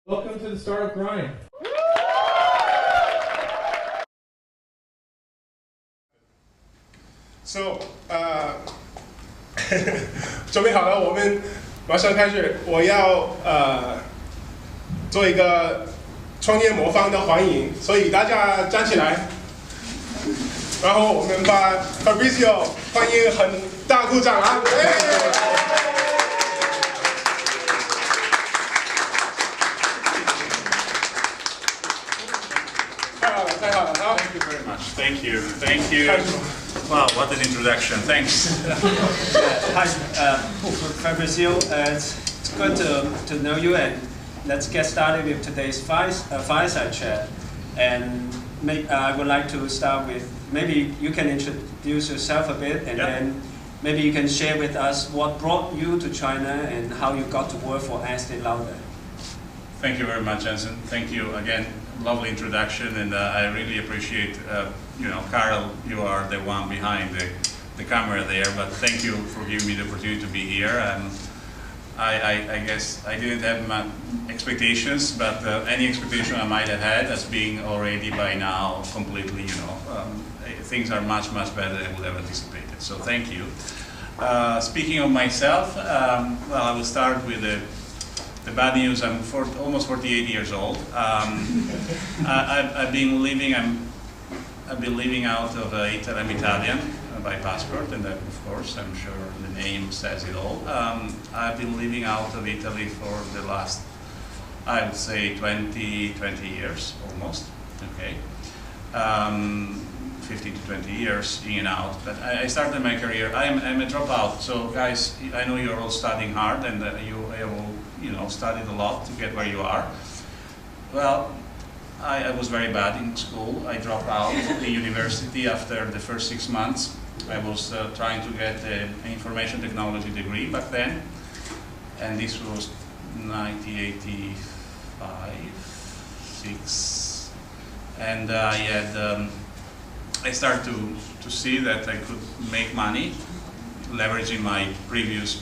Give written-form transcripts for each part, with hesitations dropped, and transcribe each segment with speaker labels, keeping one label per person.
Speaker 1: Welcome to the Startup Grind.
Speaker 2: So, 准备好了，我们马上开始。我要做一个创业魔方的欢迎，所以大家站起来，然后我们把 Fabrizio 欢迎，很大鼓掌啊！太好了，好。
Speaker 3: Thank you very much. Thank you. Thank you. Wow, what an introduction. Thanks.
Speaker 4: Hi, Fabrizio. It's good to know you, and let's get started with today's fireside chat. And I would like to start with, maybe you can introduce yourself a bit, and then maybe you can share with us what brought you to China and how you got to work for Estee Lauder.
Speaker 3: Thank you very much, Jensen. Thank you again. Lovely introduction, and I really appreciate, Carl, you are the one behind the camera there, but thank you for giving me the opportunity to be here. I guess I didn't have my expectations, but any expectation I might have had as being already by now completely, things are much, much better than I would have anticipated. So thank you. Speaking of myself, well, I will start with the bad news. I'm almost 48 years old. I've been living out of Italy. I'm Italian by passport, and of course, I'm sure the name says it all. I've been living out of Italy for the last, I would say, 20 years almost. Okay, 15 to 20 years in and out. But I started my career. I'm a dropout. So guys, I know you're all studying hard, and you all studied a lot to get where you are. Well, I was very bad in school. I dropped out of the university after the first 6 months. I was trying to get an information technology degree back then, and this was 1985, 6, and I started to see that I could make money leveraging my previous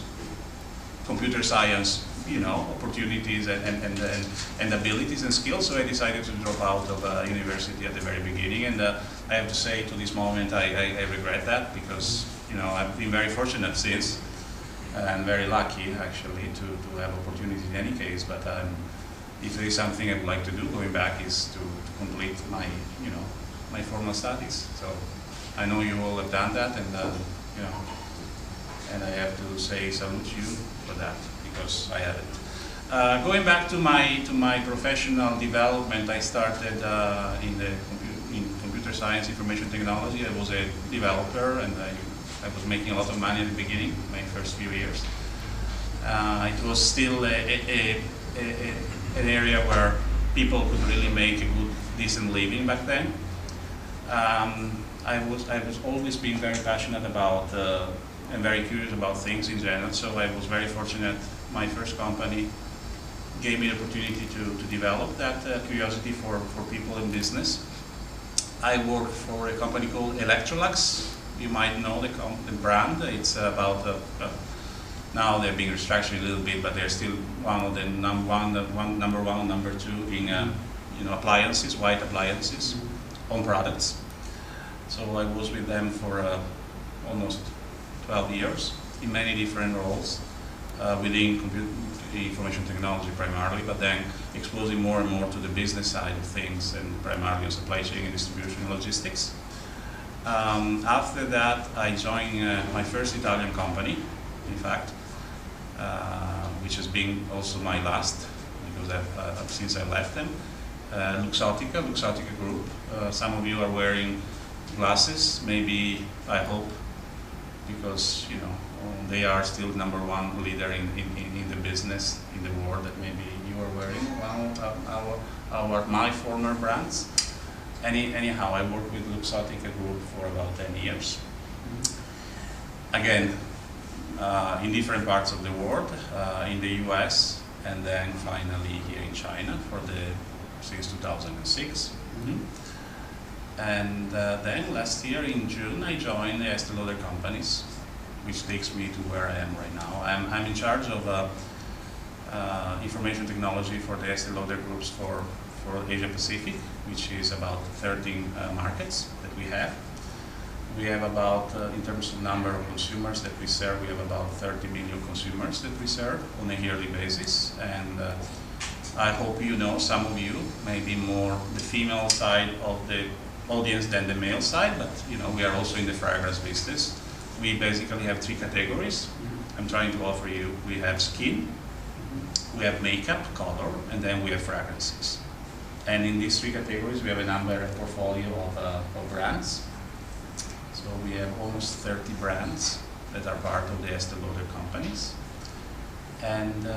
Speaker 3: computer science opportunities and abilities and skills. So I decided to drop out of university at the very beginning, and I have to say, to this moment, I regret that, because I've been very fortunate since, and very lucky actually to have opportunities in any case. But if there is something I would like to do going back, is to complete my my formal studies. So I know you all have done that, and and I have to say salute you for that, because I had it. Going back to my professional development, I started in computer science, information technology. I was a developer, and I was making a lot of money at the beginning, my first few years. It was still an area where people could really make a good, decent living back then. I was always being very passionate about and very curious about things in general, so I was very fortunate. My first company gave me the opportunity to develop that curiosity for people in business. I worked for a company called Electrolux. You might know the brand. It's about now they're being restructured a little bit, but they're still one of the number one, number two in appliances, white appliances, home products. So I was with them for almost 12 years in many different roles within information technology primarily, but then exposing more and more to the business side of things, and primarily supply chain and distribution and logistics. After that, I joined my first Italian company, in fact, which has been also my last, because since I left them, Luxottica Group. Some of you are wearing glasses, maybe, I hope, because they are still number one leader in the business in the world, that maybe you are wearing one of my former brands. Anyhow, I worked with Luxottica Group for about 10 years. Again, in different parts of the world, in the US, and then finally here in China since 2006. And then last year in June, I joined the Estee Lauder Companies, which takes me to where I am right now. I'm in charge of information technology for the Estee Lauder groups for Asia Pacific, which is about 13 markets that we have. We have about, in terms of number of consumers that we serve, we have about 30 million consumers that we serve on a yearly basis. And I hope you know, some of you, maybe more the female side of the audience than the male side, but you know, we are also in the fragrance business. We basically have 3 categories. I'm trying to offer you, we have skin, we have makeup, color, and then we have fragrances. And in these 3 categories, we have a number, a portfolio of brands. So we have almost 30 brands that are part of the Estee Lauder Companies. And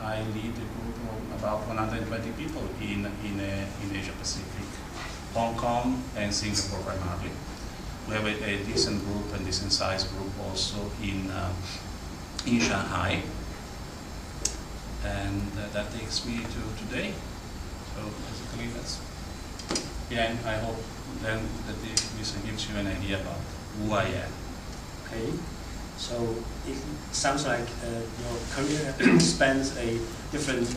Speaker 3: I lead a group of about 120 people in Asia Pacific, Hong Kong and Singapore primarily. We have a decent group and decent sized group also in Shanghai. And that takes me to today. So basically that's, yeah, and I hope then that this gives you an idea about who I am.
Speaker 4: Okay, so it sounds like your career spans a different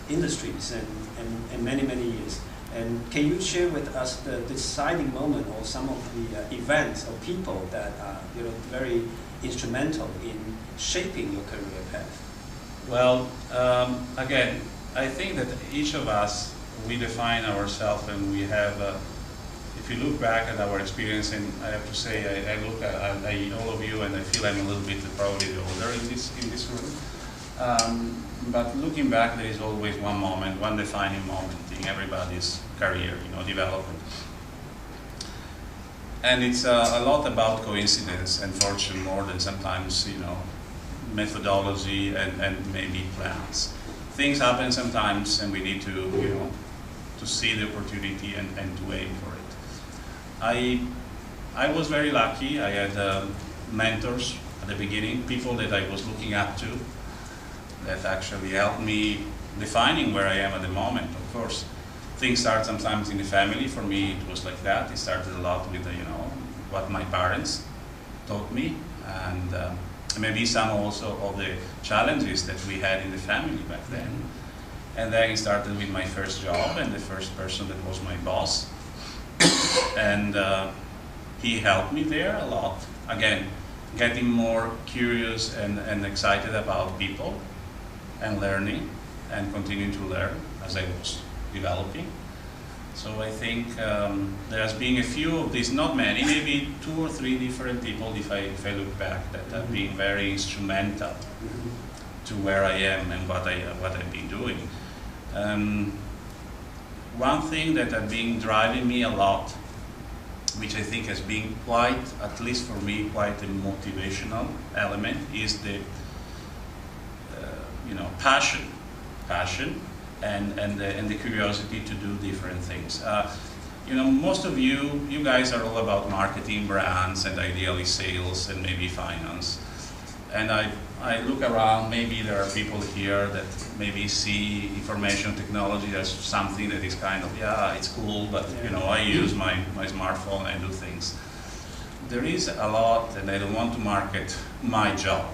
Speaker 4: industries and many years. And can you share with us the deciding moment or some of the events or people that are very instrumental in shaping your career path?
Speaker 3: Well, again, I think that each of us, we define ourselves, and we have, if you look back at our experience, and I have to say, I look at all of you and I feel I'm a little bit probably the older in this room. But looking back, there is always one moment, one defining moment in everybody's career, development. And it's a lot about coincidence and fortune more than sometimes, methodology and maybe plans. Things happen sometimes, and we need to, to see the opportunity and to aim for it. I was very lucky. I had mentors at the beginning, people that I was looking up to, that actually helped me defining where I am at the moment. Of course, things start sometimes in the family. For me, it was like that. It started a lot with, what my parents taught me, and maybe some also of the challenges that we had in the family back then. And then it started with my first job and the first person that was my boss. And he helped me there a lot. Again, getting more curious and excited about people and learning and continuing to learn as I was developing. So I think there has been a few of these, not many, maybe 2 or 3 different people, if I look back, that have been very instrumental to where I am and what I've been doing. One thing that has been driving me a lot, which I think has been quite, at least for me, quite a motivational element, is the passion and the curiosity to do different things. Most of you guys are all about marketing, brands, and ideally sales and maybe finance. And I look around, maybe there are people here that maybe see information technology as something that is kind of, yeah, it's cool, but I use my smartphone and do things. There is a lot, and I don't want to market my job,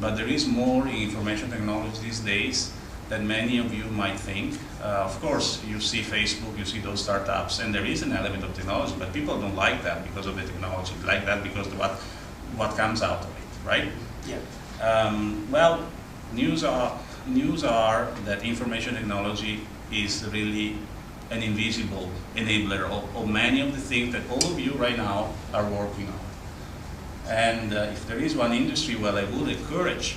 Speaker 3: but there is more in information technology these days than many of you might think. Of course, you see Facebook, you see those startups, and there is an element of technology, but people don't like that because of the technology, like that because of what comes out of it, right?
Speaker 4: Yeah.
Speaker 3: Well, news are that information technology is really an invisible enabler of many of the things that all of you right now are working on. And if there is one industry, well, I would encourage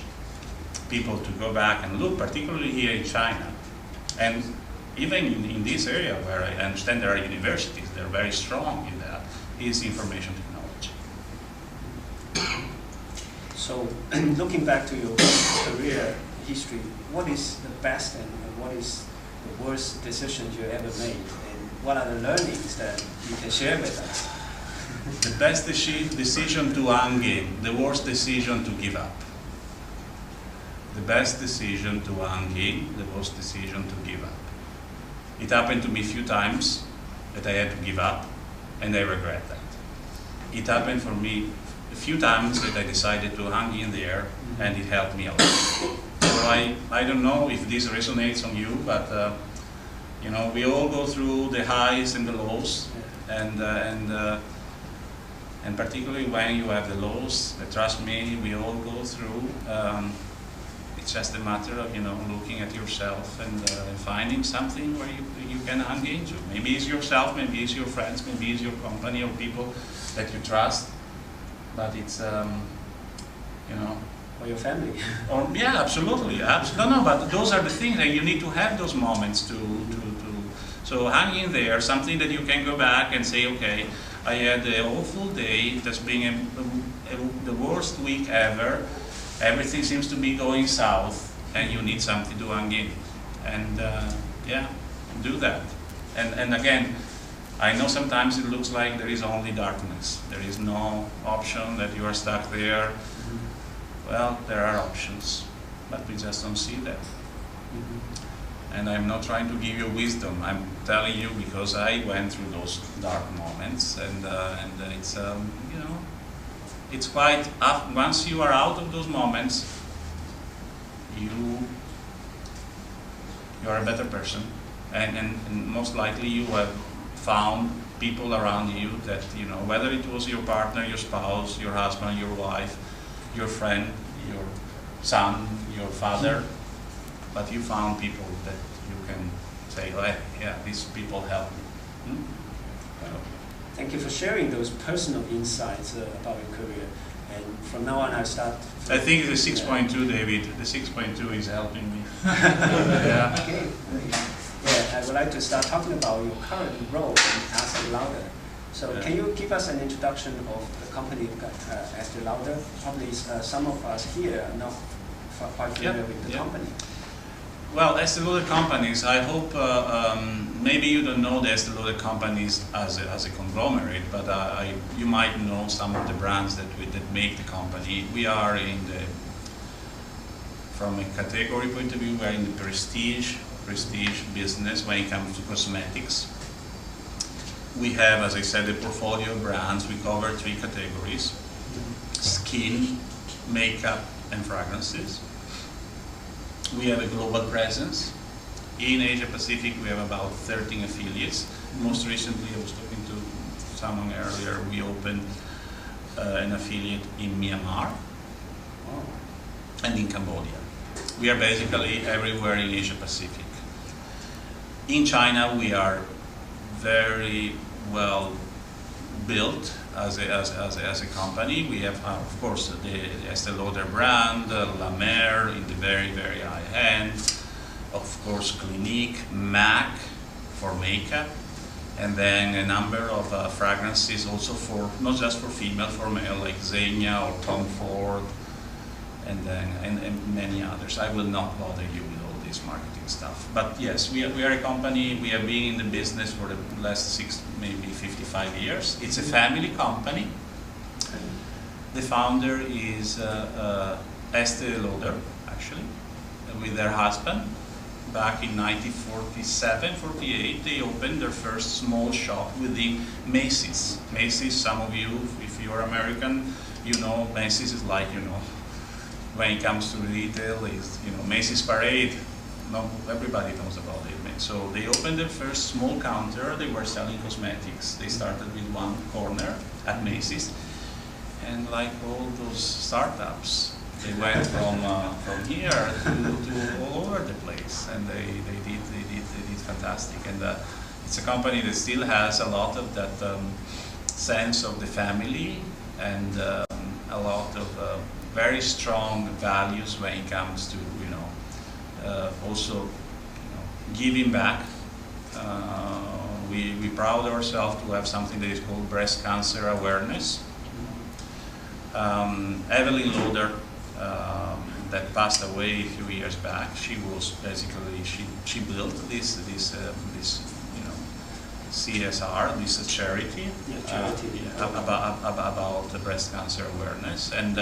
Speaker 3: people to go back and look, particularly here in China. And even in this area where I understand there are universities, they're very strong in that, is information technology.
Speaker 4: So, looking back to your career history, what is the best and what is the worst decisions you ever made? And what are the learnings that you can share with us?
Speaker 3: The best decision to hang in, the worst decision to give up. The best decision to hang in, the worst decision to give up. It happened to me a few times that I had to give up, and I regret that. It happened for me a few times that I decided to hang in there, and it helped me a lot. I don't know if this resonates on you, but you know, we all go through the highs and the lows, and particularly when you have the lows, trust me, we all go through. It's just a matter of, you know, looking at yourself and finding something where you can hang into. Maybe it's yourself, maybe it's your friends, maybe it's your company or people that you trust. But it's, you know.
Speaker 4: Or your family.
Speaker 3: Or, yeah, absolutely. No, but those are the things that you need to have those moments to. So hang in there, something that you can go back and say, okay, I had an awful day, that's been the worst week ever. Everything seems to be going south, and you need something to hang in. And yeah, do that. And again, I know sometimes it looks like there is only darkness. There is no option, that you are stuck there. Well, there are options, but we just don't see them. And I'm not trying to give you wisdom. I'm telling you because I went through those dark moments, and it's you know, it's quite. Once you are out of those moments, you are a better person, and most likely you have found people around you that, you know, whether it was your partner, your spouse, your husband, your wife, your friend, your son, your father, but you found people that you can say, oh, yeah, these people help me.
Speaker 4: Thank you for sharing those personal insights about your career. And from now on, I start.
Speaker 3: I think the 6.2, David. The 6.2 is helping me. Yeah.
Speaker 4: Okay. Yeah, I would like to start talking about your current role in Estee Lauder. So, can you give us an introduction of the company Estee Lauder? Probably some of us here are not quite familiar with the company.
Speaker 3: Well, Estee Lauder Companies, I hope, maybe you don't know the Estee Lauder Companies as a conglomerate, but you might know some of the brands that make the company. We are from a category point of view, we are in the prestige business when it comes to cosmetics. We have, as I said, a portfolio of brands. We cover 3 categories: skin, makeup, and fragrances. We have a global presence. In Asia Pacific, we have about 13 affiliates. Most recently, I was talking to someone earlier, we opened an affiliate in Myanmar and in Cambodia. We are basically everywhere in Asia Pacific. In China, we are very well built as a company. We have, of course, the Estee Lauder brand, La Mer in the very, very high end, of course, Clinique, MAC for makeup, and then a number of fragrances also for, not just for female, for male, like Zegna or Tom Ford, and many others. I will not bother you with all this marketing stuff. But yes, we are a company, we have been in the business for the last maybe 55 years. It's a family company. The founder is Estee Lauder, actually, with their husband. Back in 1947, 48, they opened their first small shop within Macy's. Macy's, some of you, if you're American, you know Macy's is like, you know, when it comes to retail, is, you know, Macy's Parade. Not everybody knows about it. So they opened their first small counter. They were selling cosmetics. They started with one corner at Macy's, and like all those startups, they went from here to all over the place, and they did fantastic. And it's a company that still has a lot of that sense of the family, and a lot of very strong values when it comes to, you know, also, you know, giving back. We proud ourselves to have something that is called breast cancer awareness. Evelyn Lauder, that passed away a few years back, she was basically, she built this you know, CSR, this charity, about the breast cancer awareness. And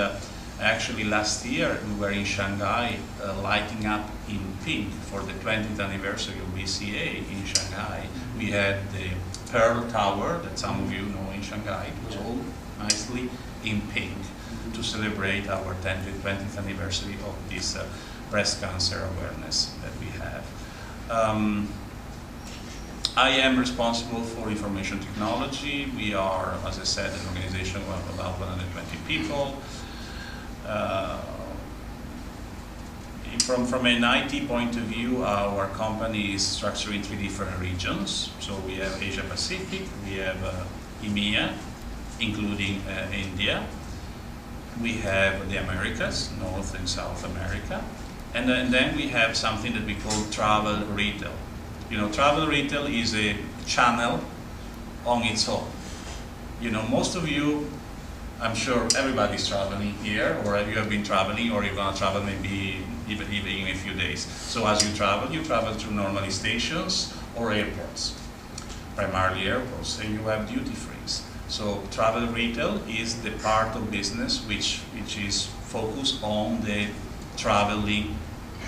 Speaker 3: actually last year we were in Shanghai lighting up in pink for the 20th anniversary of BCA in Shanghai. We had the Pearl Tower that some of you know in Shanghai. It was all nicely in pink to celebrate our 20th anniversary of this breast cancer awareness that we have. I am responsible for information technology. We are, as I said, an organization of about 120 people. From an IT point of view, our company is structured in 3 different regions. So we have Asia Pacific, we have EMEA, including India. We have the Americas, North and South America. And then we have something that we call travel retail. You know, travel retail is a channel on its own. You know, most of you, I'm sure everybody's traveling here, or you have been traveling, or you're going to travel maybe even in a few days. So as you travel through normally stations or airports, primarily airports, and you have duty frees. So travel retail is the part of business which is focused on the traveling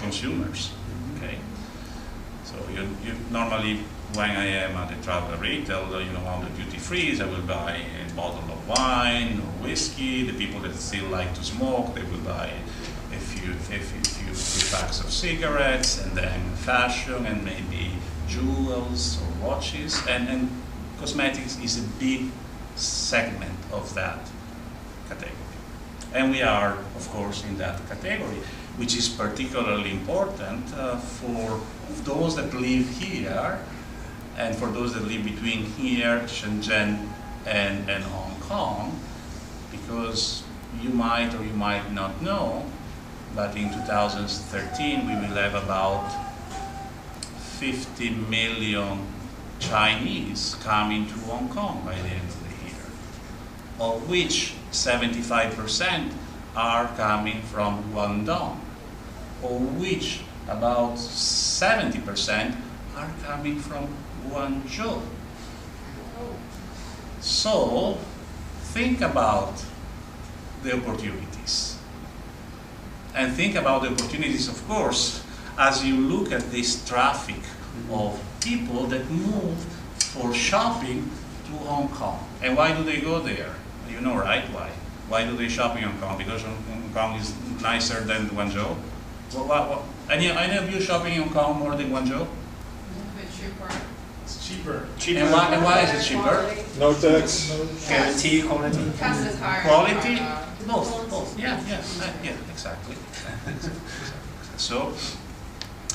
Speaker 3: consumers. Okay. So you normally, when I am at the travel retail, you know, on the duty frees, I will buy a bottle of wine or whiskey. The people that still like to smoke, they will buy a few packs of cigarettes, and then fashion, and maybe jewels or watches, and cosmetics is a big segment of that category. And we are, of course, in that category, which is particularly important for those that live here and for those that live between here, Shenzhen, and Hong Kong, because you might or you might not know, but in 2013 we will have about 50 million Chinese coming to Hong Kong by the end of the year, of which 75% are coming from Guangdong, of which about 70% are coming from Guangzhou. So think about the opportunities. And think about the opportunities, of course, as you look at this traffic of people that move for shopping to Hong Kong. And why do they go there? You know, right? Why? Why do they shop in Hong Kong? Because Hong Kong is nicer than Guangzhou? Any of you shopping in Hong Kong more than Guangzhou?
Speaker 2: It's cheaper.
Speaker 3: And why is it cheaper?
Speaker 2: No tax.
Speaker 4: Guarantee quality.
Speaker 3: Quality? Both. Yeah, exactly. So,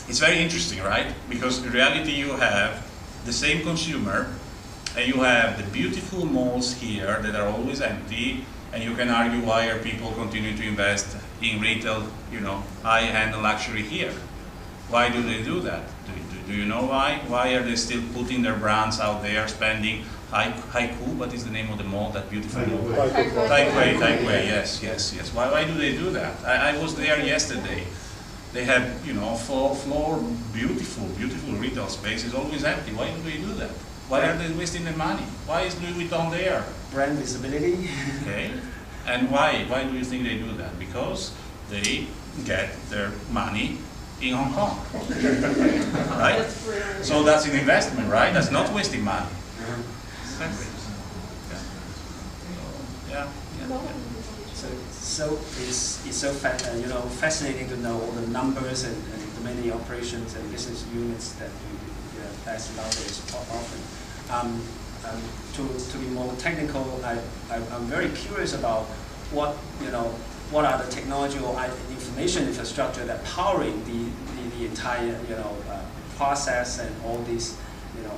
Speaker 3: it's very interesting, right? Because in reality you have the same consumer, and you have the beautiful malls here that are always empty, and you can argue why are people continuing to invest in retail, you know, high-end luxury here? Why do they do that? Do you know why? Why are they still putting their brands out there, spending Haiku? What is the name of the mall, that beautiful mall? Taipei, yes. Why do they do that? I was there yesterday. They have, you know, floor, beautiful retail space is always empty. Why do they do that? Why are they wasting their money? Why is Louis Vuitton there?
Speaker 4: Brand visibility.
Speaker 3: Okay. And why? Why do you think they do that? Because they get their money in Hong Kong. Right? So that's an investment, right? That's not wasting money. Exactly. Yeah.
Speaker 4: So it's so fascinating to know all the numbers and the many operations and business units that Estee Lauder is often. To be more technical, I'm very curious about what are the technology or information infrastructure that powering the entire process and all these.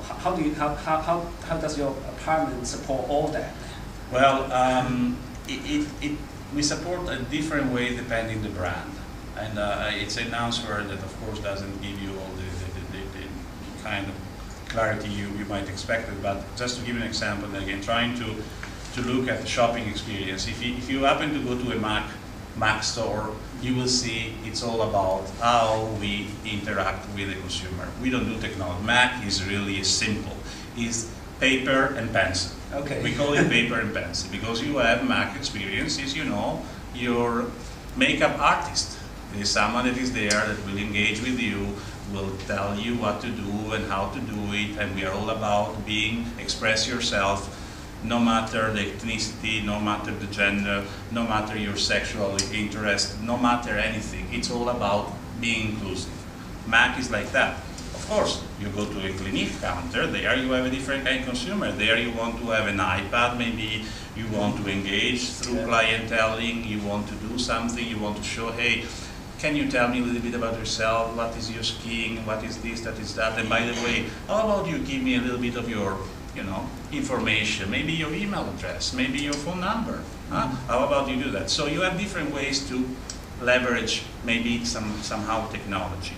Speaker 4: How does your apartment support all that?
Speaker 3: Well, we support a different way depending the brand, and it's an answer that of course doesn't give you all the kind of clarity you might expect it, but just to give an example, again, trying to look at the shopping experience. If you happen to go to a Mac store, you will see it's all about how we interact with the consumer. We don't do technology. Mac is really simple. It's paper and pencil.
Speaker 4: Okay.
Speaker 3: We call it paper and pencil because you have Mac experiences, your makeup artist. There's someone that is there that will engage with you, will tell you what to do and how to do it, and we are all about express yourself, no matter the ethnicity, no matter the gender, no matter your sexual interest, no matter anything. It's all about being inclusive. Mac is like that. Of course, you go to a Clinique counter, there you have a different kind of consumer. There you want to have an iPad, maybe you want to engage through clienteling, you want to do something, you want to show, hey, can you tell me a little bit about yourself? What is your skiing? What is this, that is that? And by the way, how about you give me a little bit of your, information, maybe your email address, maybe your phone number. Huh? How about you do that? So you have different ways to leverage maybe somehow technology.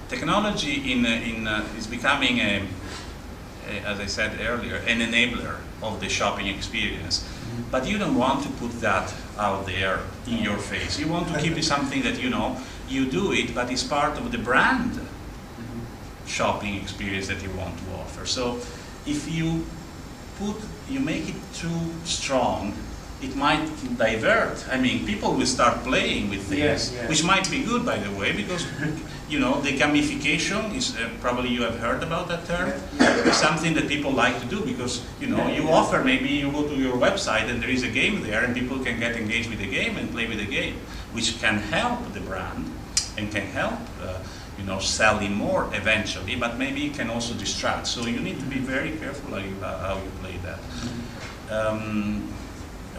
Speaker 3: Technology is becoming, as I said earlier, an enabler of the shopping experience. But you don't want to put that out there in your face. You want to keep it something that you do it, but it's part of the brand shopping experience that you want to offer. So if you make it too strong, it might divert. I mean, people will start playing with things, which might be good, by the way, because the gamification is probably you have heard about that term. It's something that people like to do because you offer, maybe you go to your website and there is a game there, and people can get engaged with the game and play with the game, which can help the brand and can help selling more eventually, but maybe it can also distract. So you need to be very careful how you play that.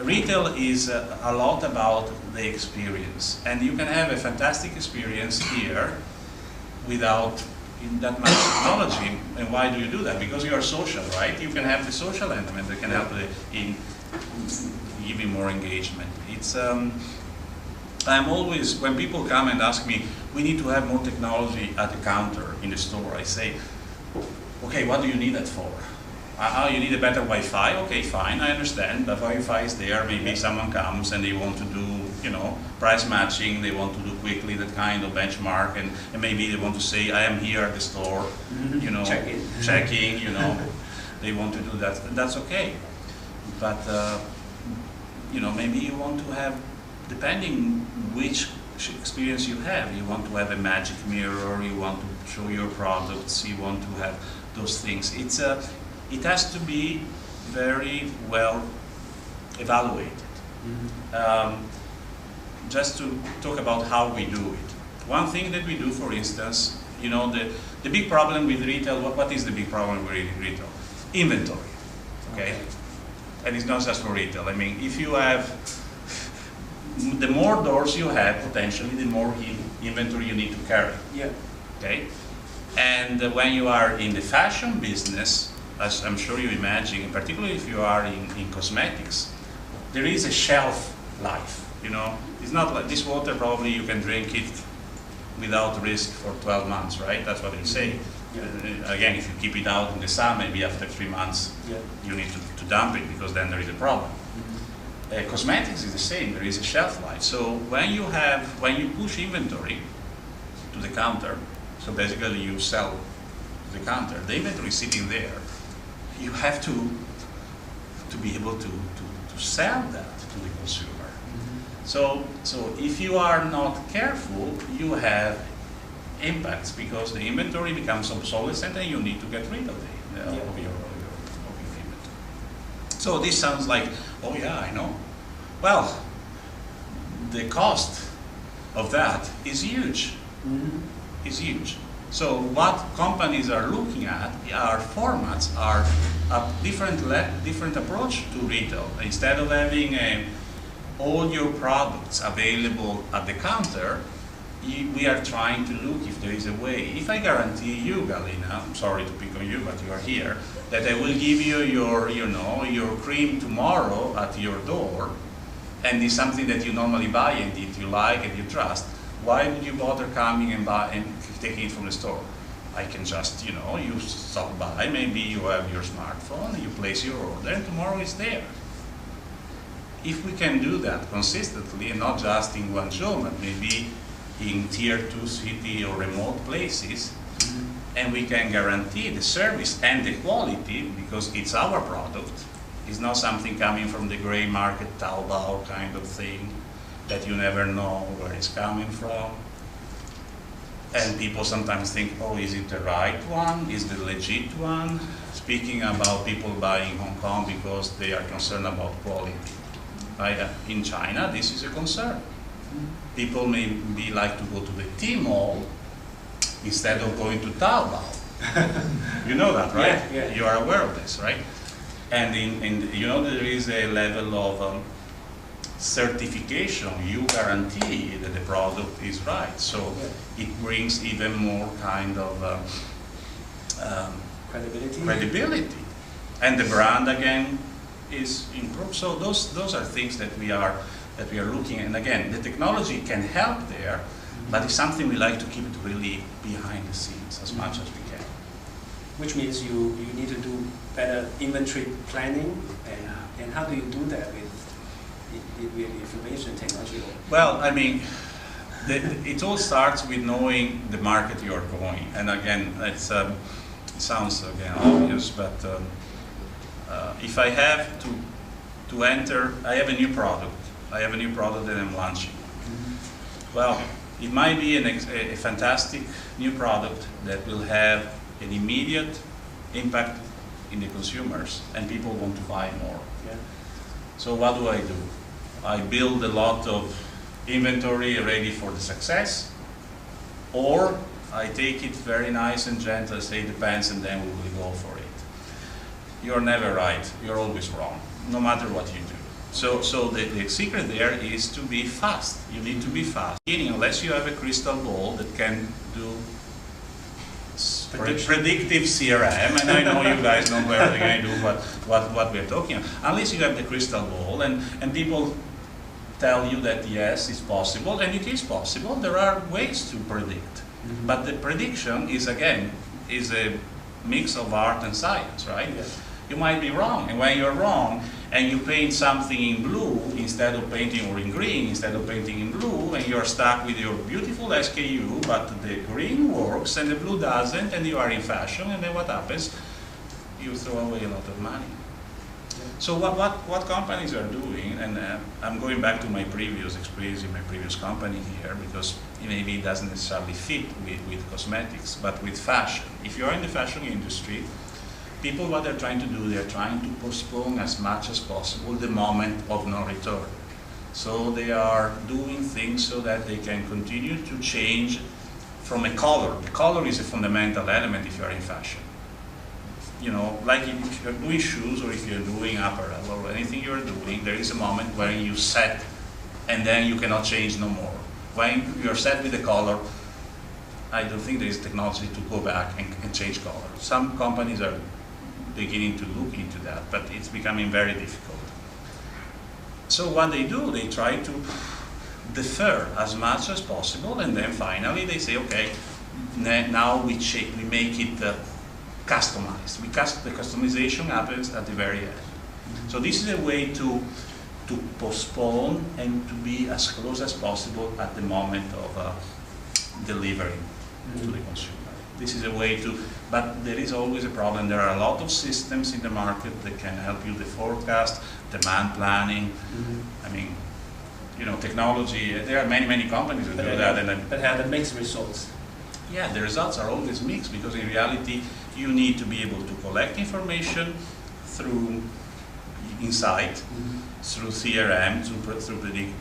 Speaker 3: Retail is a lot about the experience, and you can have a fantastic experience here without that much technology. And why do you do that? Because you are social, right? You can have the social element that can help in giving more engagement. It's I'm always, when people come and ask me, we need to have more technology at the counter in the store, I say, okay, what do you need that for? You need a better Wi-Fi? Okay, fine, I understand. The Wi-Fi is there. Maybe someone comes and they want to do, price matching. They want to do quickly that kind of benchmark, and maybe they want to say, I am here at the store, checking, They want to do that. That's okay. But, maybe you want to have, depending which experience you have, you want to have a magic mirror, you want to show your products, you want to have those things. It has to be very well evaluated. Just to talk about how we do it. One thing that we do, for instance, the big problem with retail, what is the big problem with retail? Inventory, okay? And it's not just for retail. I mean, if you have, the more doors you have, potentially, the more inventory you need to carry. Okay? And when you are in the fashion business, as I'm sure you imagine, particularly if you are in cosmetics, there is a shelf life, It's not like this water, probably you can drink it without risk for 12 months, right? That's what they say. Again, if you keep it out in the sun, maybe after 3 months, you need to dump it, because then there is a problem. Cosmetics is the same, there is a shelf life. So when you push inventory to the counter, so basically you sell to the counter, the inventory is sitting there. You have to be able to sell that to the consumer. So if you are not careful, you have impacts, because the inventory becomes obsolescent and you need to get rid of your inventory. So this sounds like, oh yeah, I know. Well, the cost of that is huge. Is huge. So what companies are looking at are formats, are a different approach to retail. Instead of having all your products available at the counter, we are trying to look if there is a way. If I guarantee you, Galina, I'm sorry to pick on you, but you are here, that I will give you your cream tomorrow at your door, and it's something that you normally buy and that you like and you trust, why would you bother coming and taking it from the store? I can just, you stop by, maybe you have your smartphone, you place your order, and tomorrow it's there. If we can do that consistently, and not just in Guangzhou, but maybe in tier 2 city or remote places, and we can guarantee the service and the quality, because it's our product, it's not something coming from the gray market, Taobao kind of thing, that you never know where it's coming from. And people sometimes think, oh, is it the right one? Is the legit one? Speaking about people buying Hong Kong because they are concerned about quality. In China, this is a concern. People maybe like to go to the Tmall instead of going to Taobao. You know that, right?
Speaker 4: Yeah, yeah.
Speaker 3: You are aware of this, right? And you know there is a level of certification. You guarantee that the product is right, so it brings even more kind of credibility, and the brand again is improved. So those are things that we are looking at. And again, the technology can help there, but it's something we like to keep it really behind the scenes as much as we can.
Speaker 4: Which means you need to do better inventory planning, and how do you do that with information technology?
Speaker 3: Well, I mean, it all starts with knowing the market you are going. And again, it sounds again obvious, but if I have to enter, I have a new product. I have a new product that I'm launching. Well, it might be a fantastic new product that will have an immediate impact in the consumers, and people want to buy more.
Speaker 4: Yeah.
Speaker 3: So what do? I build a lot of inventory ready for the success, or I take it very nice and gentle, I say depends, and then we will go for it. You're never right, you're always wrong, no matter what you do. So the secret there is to be fast. You need to be fast. Unless you have a crystal ball that can do predictive CRM, and I know you guys know everything I do, but what we're talking about. Unless you have the crystal ball and people tell you that yes, it's possible, and it is possible, there are ways to predict. But the prediction is, again, is a mix of art and science, right?
Speaker 4: Yes.
Speaker 3: You might be wrong, and when you're wrong, and you paint something in blue instead of painting, or in green instead of painting in blue, and you're stuck with your beautiful SKU, but the green works and the blue doesn't, and you are in fashion, and then what happens? You throw away a lot of money. So what companies are doing, and I'm going back to my previous experience in my previous company here, because maybe it doesn't necessarily fit with cosmetics, but with fashion. If you're in the fashion industry, people, what they're trying to do, they're trying to postpone as much as possible the moment of no return. So they are doing things so that they can continue to change from a color. The color is a fundamental element if you're in fashion. You know, like if you're doing shoes, or if you're doing apparel, or anything you're doing, there is a moment where you set, and then you cannot change no more. When you're set with the color, I don't think there is technology to go back and change color. Some companies are beginning to look into that, but it's becoming very difficult. So what they do, they try to defer as much as possible, and then finally they say, okay, now we make it customized. The customization happens at the very end. So this is a way to postpone and to be as close as possible at the moment of delivering to the consumer. This is a way to, but there is always a problem. There are a lot of systems in the market that can help you, the forecast, demand planning. I mean, you know, technology, there are many companies that do that.
Speaker 4: But have the mixed results.
Speaker 3: Yeah, the results are always mixed, because in reality, you need to be able to collect information through insight, through CRM, through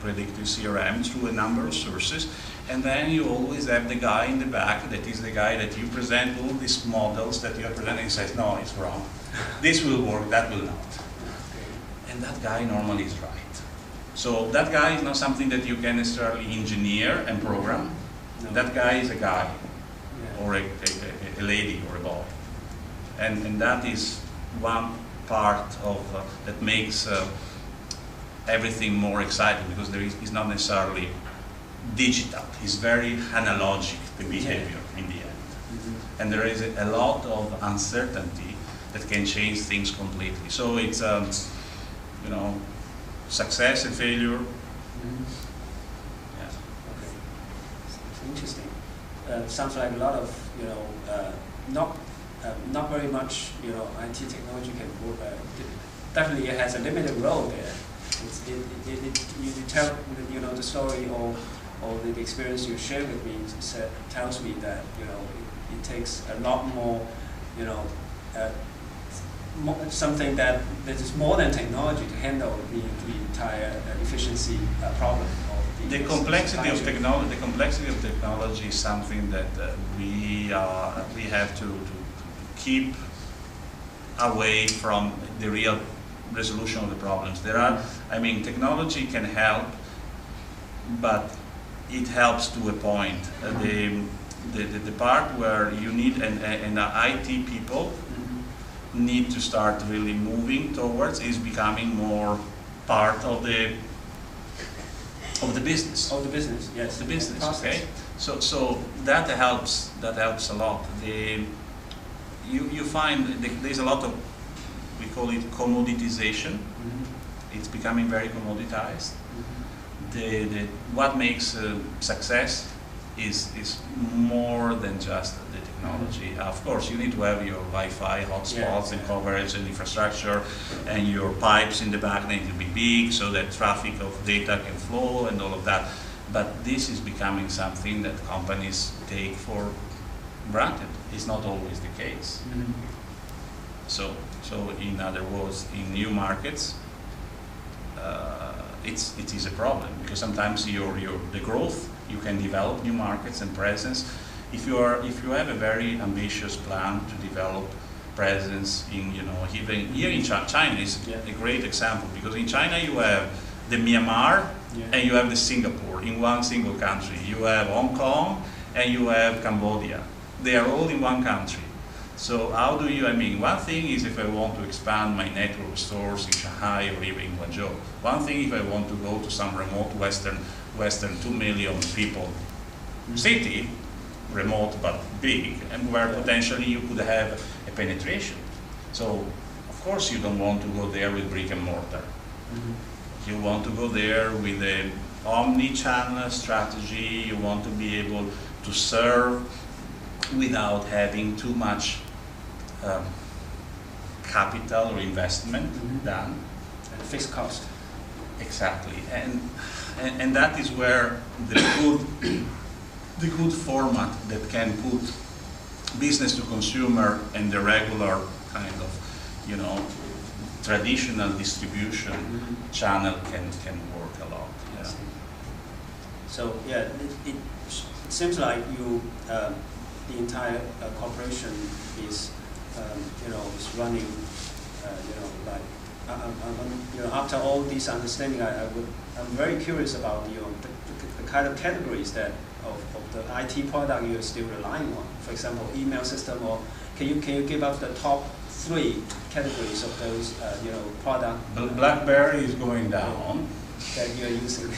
Speaker 3: predictive CRM, through a number of sources, and then you always have the guy in the back that is the guy that you present all these models that you are presenting and says, no, it's wrong. This will work, that will not. And that guy normally is right. So that guy is not something that you can necessarily engineer and program. No. That guy is a guy, or a lady, or a boy. And that is one part of that makes everything more exciting, because it's not necessarily digital. It's very analogic, the behavior in the end. And there is a lot of uncertainty that can change things completely. So it's, you know, success and failure. Yeah.
Speaker 4: Okay. It's interesting. Sounds like a lot of, you know, not very much, you know, IT technology can work. Definitely, it has a limited role there. You tell, you know, the story or the experience you share with me tells me that, you know, it takes a lot more, you know, something that is more than technology to handle the entire efficiency problem of the
Speaker 3: The complexity of technology is something that we have to keep away from the real resolution of the problems. There are, I mean, technology can help, but it helps to a point. The part where you need and IT people need to start really moving towards is becoming more part of the business.
Speaker 4: Of the business, yes.
Speaker 3: The business, okay. So that helps a lot. You find there's a lot of, we call it commoditization. It's becoming very commoditized. What makes success is more than just the technology. Of course, you need to have your Wi-Fi hotspots and coverage and infrastructure, and your pipes in the back need to be big so that traffic of data can flow and all of that. But this is becoming something that companies take for granted. It's not always the case. So in other words, in new markets, it is a problem, because sometimes the growth, you can develop new markets and presence. If you have a very ambitious plan to develop presence in, even here in China is a great example, because in China you have the Myanmar and you have the Singapore in one single country. You have Hong Kong and you have Cambodia. They are all in one country. So how do you, one thing is if I want to expand my network of stores in Shanghai or even in Guangzhou. One thing if I want to go to some remote Western 2 million people city, remote but big, and where potentially you could have a penetration. So of course you don't want to go there with brick and mortar. You want to go there with an omni-channel strategy. You want to be able to serve without having too much capital or investment done.
Speaker 4: And fixed cost.
Speaker 3: Exactly, and that is where the good format that can put business to consumer and the regular kind of, traditional distribution channel can work a lot. Yeah.
Speaker 4: So it seems like you the entire corporation is is running after all this understanding, I'm very curious about the kind of categories that of the IT product you're still relying on. For example, email system, or can you give us the top 3 categories of those product?
Speaker 3: BlackBerry is going down.
Speaker 4: That you're using.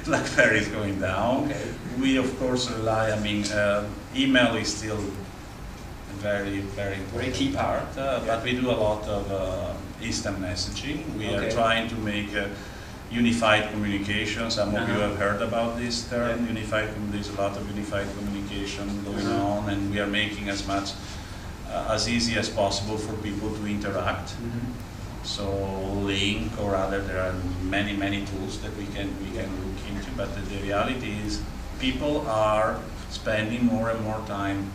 Speaker 3: BlackBerry is going down.
Speaker 4: Okay.
Speaker 3: We of course rely. Email is still a very important
Speaker 4: key part.
Speaker 3: But we do a lot of instant messaging. We are trying to make unified communication. Some of you have heard about this term. Unified. There's a lot of unified communication going on, and we are making as much as easy as possible for people to interact. So Link or other, there are many tools that we can look into. But the reality is, people are spending more and more time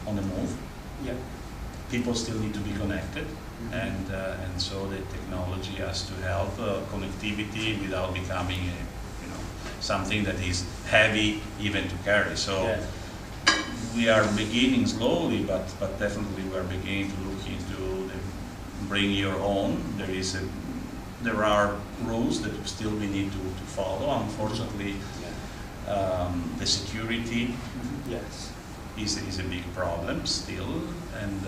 Speaker 3: on the move. People still need to be connected, and so the technology has to help connectivity without becoming something that is heavy even to carry. So we are beginning slowly, but definitely we are beginning to look into bring your own. There are rules that still we need to follow. Unfortunately, the security is a big problem still, and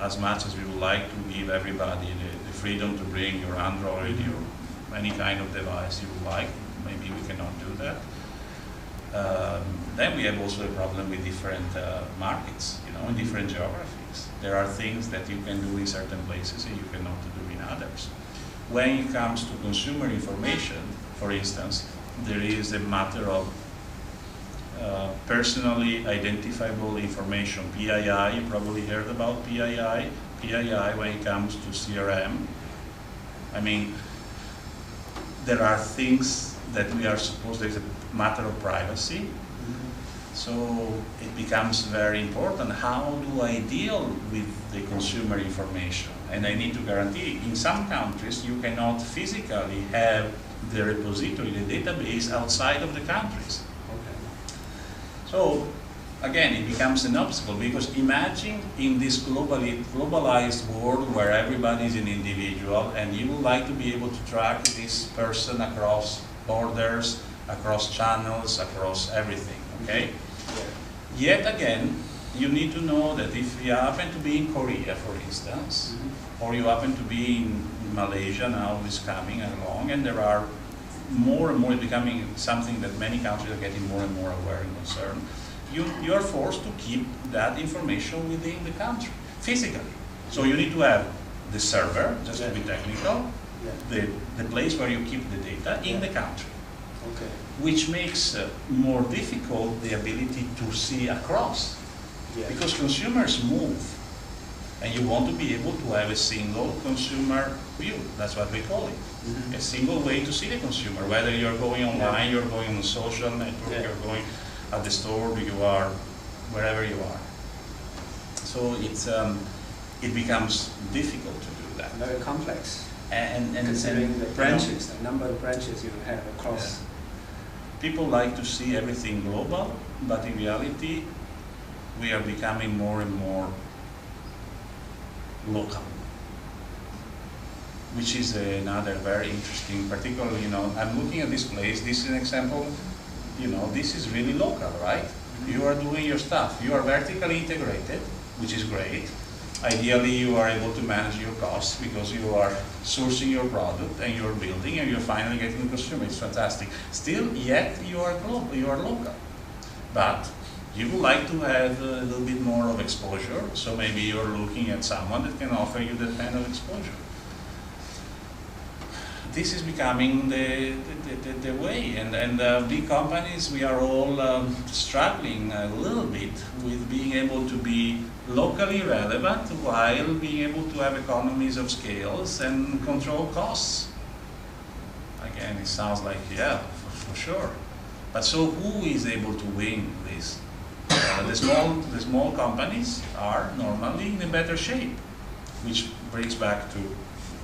Speaker 3: as much as we would like to give everybody the freedom to bring your Android or any kind of device you would like, maybe we cannot do that. Then we have also a problem with different markets, in different geographies. There are things that you can do in certain places and you cannot do in others. When it comes to consumer information, for instance, there is a matter of personally identifiable information, PII. You probably heard about PII. PII, when it comes to CRM, there are things that we are supposed, there's a matter of privacy. So it becomes very important. How do I deal with the consumer information? And I need to guarantee, in some countries, you cannot physically have the repository, the database outside of the countries.
Speaker 4: Okay.
Speaker 3: So again, it becomes an obstacle, because imagine in this globalized world where everybody is an individual and you would like to be able to track this person across borders, across channels, across everything, okay? Yet again, you need to know that if you happen to be in Korea, for instance, or you happen to be in Malaysia, now is coming along, and there are more and more becoming something that many countries are getting more and more aware and concerned, you are forced to keep that information within the country, physically. So you need to have the server, just to be technical, the place where you keep the data in the country.
Speaker 4: Okay.
Speaker 3: Which makes more difficult the ability to see across. Because consumers move, and you want to be able to have a single consumer view. That's what we call it. A single way to see the consumer, whether you're going online, you're going on a social network, you're going at the store, you are wherever you are. So it becomes difficult to do that.
Speaker 4: Very complex.
Speaker 3: And
Speaker 4: considering the branches, the number of branches you have across.
Speaker 3: People like to see everything global, but in reality, we are becoming more and more local, which is another very interesting, particularly, I'm looking at this place, this is an example, this is really local, right? You are doing your stuff, you are vertically integrated, which is great. Ideally, you are able to manage your costs because you are sourcing your product and you're building and you're finally getting the consumer. It's fantastic. Still, yet you are global, you are local. But you would like to have a little bit more of exposure, so maybe you're looking at someone that can offer you that kind of exposure. This is becoming the way, and big companies, we are all struggling a little bit with being able to be locally relevant while being able to have economies of scales and control costs. Again, it sounds like, yeah, for sure. But so who is able to win this? The small companies are normally in a better shape, which brings back to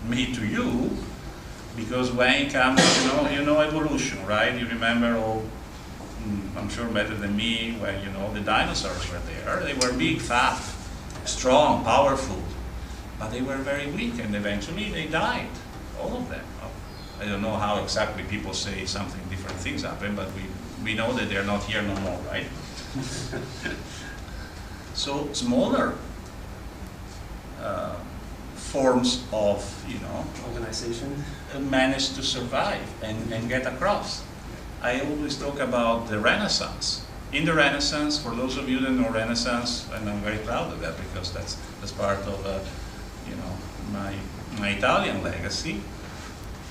Speaker 3: me to you, because when it comes, evolution, right? You remember, I'm sure better than me, when the dinosaurs were there. They were big, fat, strong, powerful, but they were very weak, and eventually they died, all of them. I don't know how exactly people say something, different things happen, but we know that they're not here no more, right? So smaller forms of,
Speaker 4: organization
Speaker 3: manage to survive and get across. I always talk about the Renaissance. In the Renaissance, for those of you that know Renaissance, and I'm very proud of that because that's part of my Italian legacy.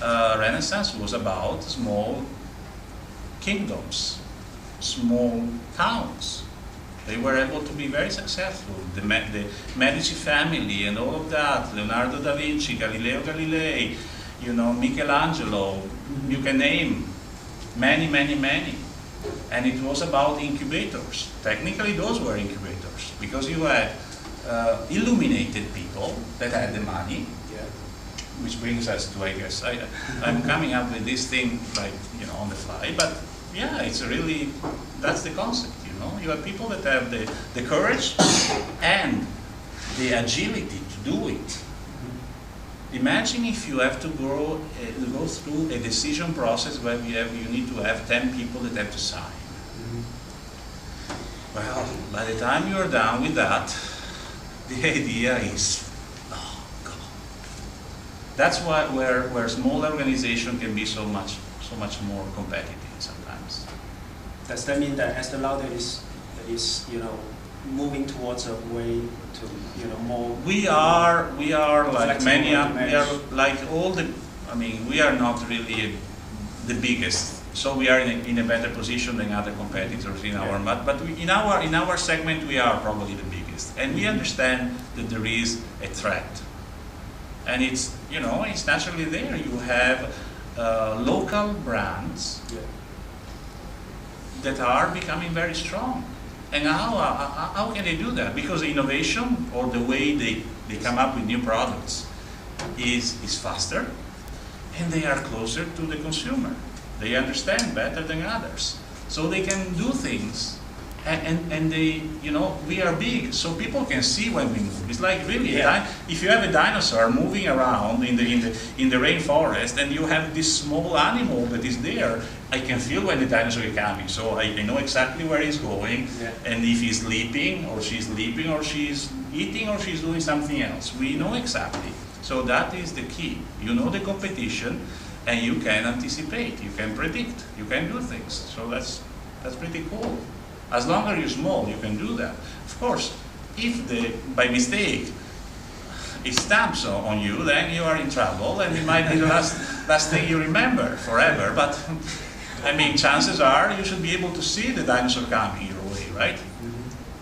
Speaker 3: Renaissance was about small kingdoms, small towns. They were able to be very successful. The Medici family and all of that, Leonardo da Vinci, Galileo Galilei, Michelangelo, you can name many, many, many. And it was about incubators. Technically, those were incubators because you had illuminated people that had the money, which brings us to, I guess, I'm coming up with this thing like, on the fly, but yeah, it's really, that's the concept, You have people that have the courage and the agility to do it. Imagine if you have to go through a decision process where you need to have 10 people that have to sign. Well, by the time you are done with that, the idea is, oh God. That's why where small organization can be so much more competitive sometimes.
Speaker 4: Does that mean that Estee Lauder is moving towards a way to more?
Speaker 3: We are like many. We are like all the. I mean, we are not really the biggest, so we are in a better position than other competitors in our. But in our segment, we are probably the biggest, and we understand that there is a threat, and it's it's naturally there. You have local brands that are becoming very strong. And how can they do that? Because the innovation or the way they come up with new products is faster, and they are closer to the consumer. They understand better than others. So they can do things, and they, you know, we are big, so people can see when we move. It's like really, if you have a dinosaur moving around in the rainforest, and you have this small animal that is there, I can feel when the dinosaur is coming. So I know exactly where he's going, and if he's sleeping, or she's sleeping, or she's eating, or she's doing something else. We know exactly. So that is the key. You know the competition, and you can anticipate, you can predict, you can do things. So that's pretty cool. As long as you're small, you can do that. Of course, if by mistake it stamps on you, then you are in trouble, and it might be the last thing you remember forever. But I mean, chances are you should be able to see the dinosaur coming your way, right?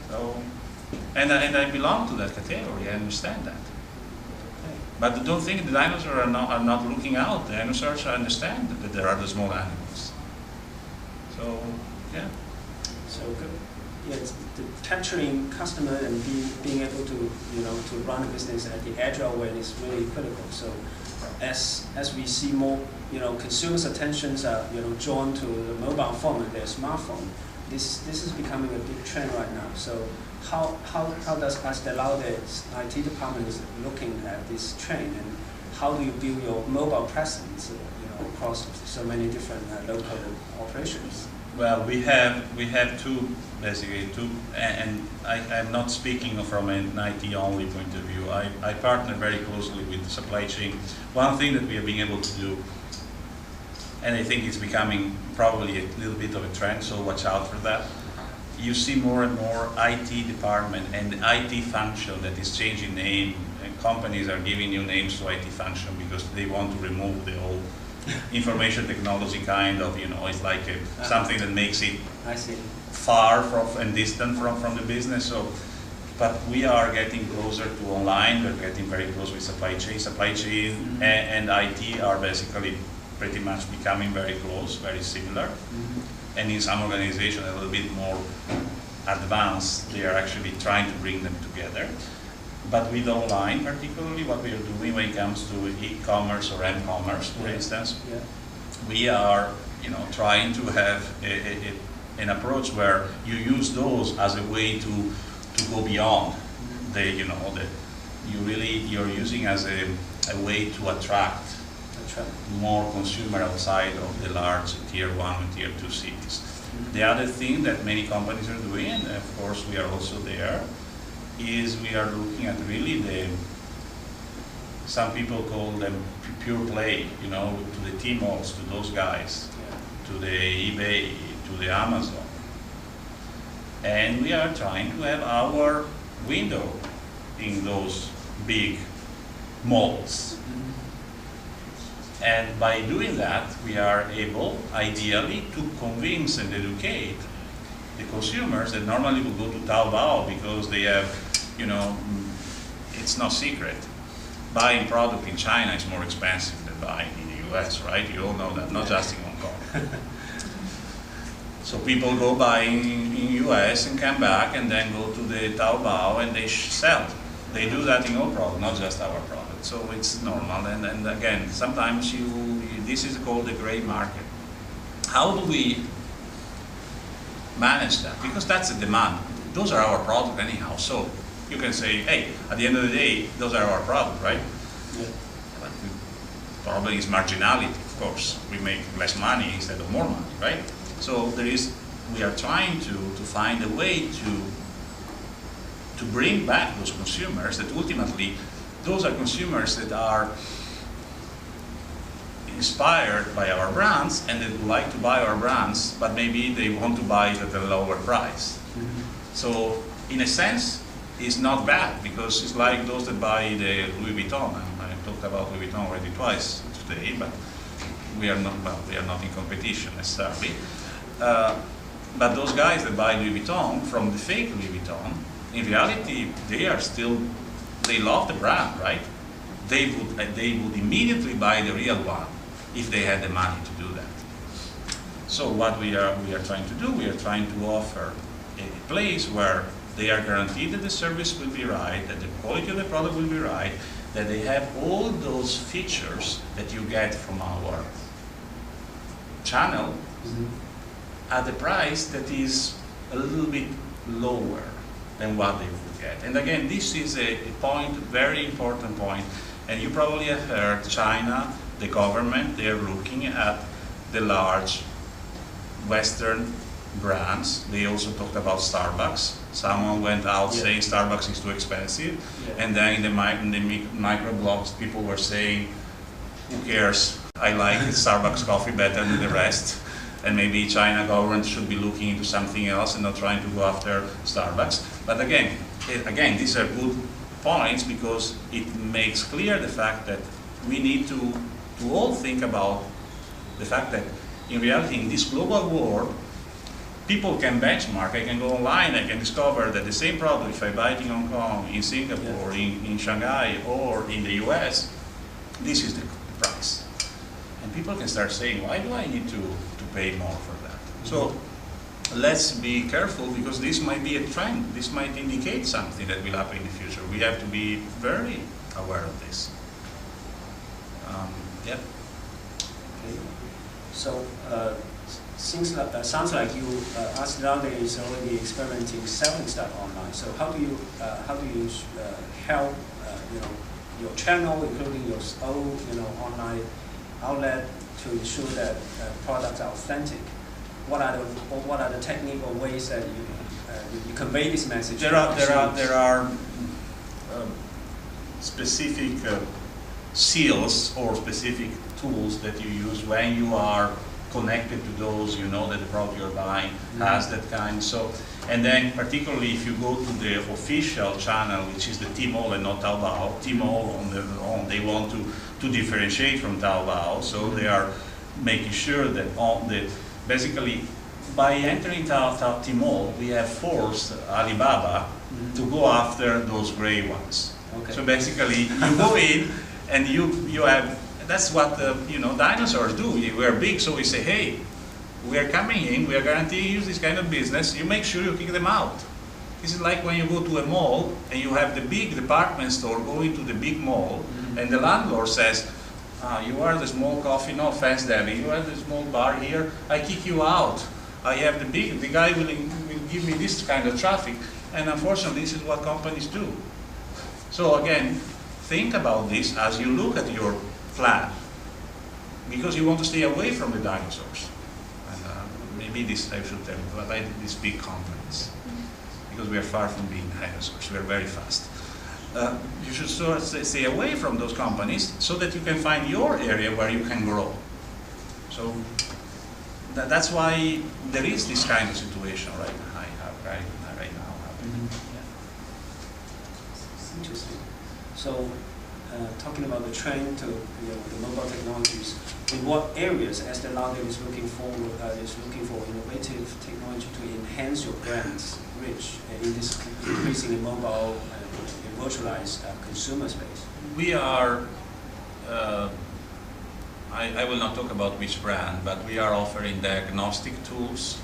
Speaker 3: So, and I belong to that category. I understand that. But don't think the dinosaurs are not looking out. The dinosaurs understand that there are the small animals. So, yeah.
Speaker 4: So good. Yeah, it's capturing customer and being able to, you know, to run a business at the agile way is really critical. So as we see more, you know, consumers' attentions are, you know, drawn to the mobile phone and their smartphone, this is becoming a big trend right now. So how does Estee Lauder's IT department is looking at this trend, and how do you build your mobile presence, you know, across so many different local operations?
Speaker 3: Well, we have two, and I'm not speaking from an IT only point of view. I partner very closely with the supply chain. One thing that we have been able to do, and I think it's becoming probably a little bit of a trend, so watch out for that. You see more and more IT department and IT function that is changing name, and companies are giving new names to IT function because they want to remove the old information technology kind of, you know, it's like something that makes it far from and distant from the business. So, but we are getting closer to online. We're getting very close with supply chain. Supply chain and IT are basically pretty much becoming very close, very similar. And in some organizations a little bit more advanced, they are actually trying to bring them together. But with online, particularly what we are doing when it comes to e-commerce or m-commerce, for instance, we are, you know, trying to have an approach where you use those as a way to go beyond the, you know, you're using as a way to attract more consumer outside of the large tier 1 and tier 2 cities. The other thing that many companies are doing, and of course we are also there, is we are looking at really some people call them pure play, you know, to the Tmall's, to those guys, to the eBay, to the Amazon. And we are trying to have our window in those big malls. And by doing that, we are able, ideally, to convince and educate the consumers that normally will go to Taobao because they have, you know, it's no secret. Buying product in China is more expensive than buying in the US, right? You all know that, not just in Hong Kong. So people go buy in US and come back and then go to the Taobao and they sell. They do that in all products, not just our product. So it's normal. And again, sometimes this is called the gray market. How do we manage that? Because that's the demand. Those are our products anyhow. So you can say, hey, at the end of the day, those are our products, right? Yeah. But the problem is marginality, of course. We make less money instead of more money, right? So we are trying to find a way to bring back those consumers that ultimately, those are consumers that are inspired by our brands and they would like to buy our brands, but maybe they want to buy it at a lower price. So in a sense, it's not bad because it's like those that buy the Louis Vuitton. I talked about Louis Vuitton already twice today, but we are not in competition necessarily. But those guys that buy Louis Vuitton from the fake Louis Vuitton, in reality, they love the brand, right? They would immediately buy the real one if they had the money to do that. So what we are trying to do, we are trying to offer place where they are guaranteed that the service will be right, that the quality of the product will be right, that they have all those features that you get from our channel at a price that is a little bit lower than what they would get. And again, this is a point, very important point, and you probably have heard China, the government, they're looking at the large Western brands. They also talked about Starbucks. Someone went out saying Starbucks is too expensive, and then in the micro blogs, people were saying, who cares? I like Starbucks coffee better than the rest, and maybe China government should be looking into something else and not trying to go after Starbucks. But again, these are good points because it makes clear the fact that we need to all think about the fact that in reality, in this global world, people can benchmark. I can go online, I can discover that the same product, if I buy it in Hong Kong, in Singapore, in Shanghai, or in the US, this is the price. And people can start saying, why do I need to pay more for that? So let's be careful because this might be a trend. This might indicate something that will happen in the future. We have to be very aware of this. Yeah.
Speaker 4: Okay. So, sounds like you, Estee Lauder is already experimenting selling stuff online. So how do you help your channel, including your own online outlet, to ensure that products are authentic? What are the technical ways that you convey this message?
Speaker 3: There are specific seals or specific tools that you use when you are connected to those, you know that the product you're buying has that kind. So, and then particularly if you go to the official channel, which is the Tmall and not Taobao, Tmall on their own, they want to differentiate from Taobao, so they are making sure that basically by entering Tmall, we have forced Alibaba to go after those gray ones. Okay. So basically, you go in and you have. That's what dinosaurs do. We are big, so we say, hey, we are coming in, we are guaranteeing you this kind of business, you make sure you kick them out. This is like when you go to a mall and you have the big department store going to the big mall, and the landlord says, you are the small coffee, no offense, Debbie, you are the small bar here, I kick you out. I have the guy will give me this kind of traffic, and unfortunately this is what companies do. So again, think about this as you look at your plan, because you want to stay away from the dinosaurs. And maybe this I should tell you, but I did these big companies, because we are far from being dinosaurs. We are very fast. You should sort of stay away from those companies so that you can find your area where you can grow. So that's why there is this kind of situation right now happening.
Speaker 4: Yeah. Interesting. So. Talking about the trend to the mobile technologies, in what areas Estee Lauder is looking for innovative technology to enhance your brand's reach in this increasingly mobile and virtualized consumer space?
Speaker 3: We are. I will not talk about which brand, but we are offering diagnostic tools,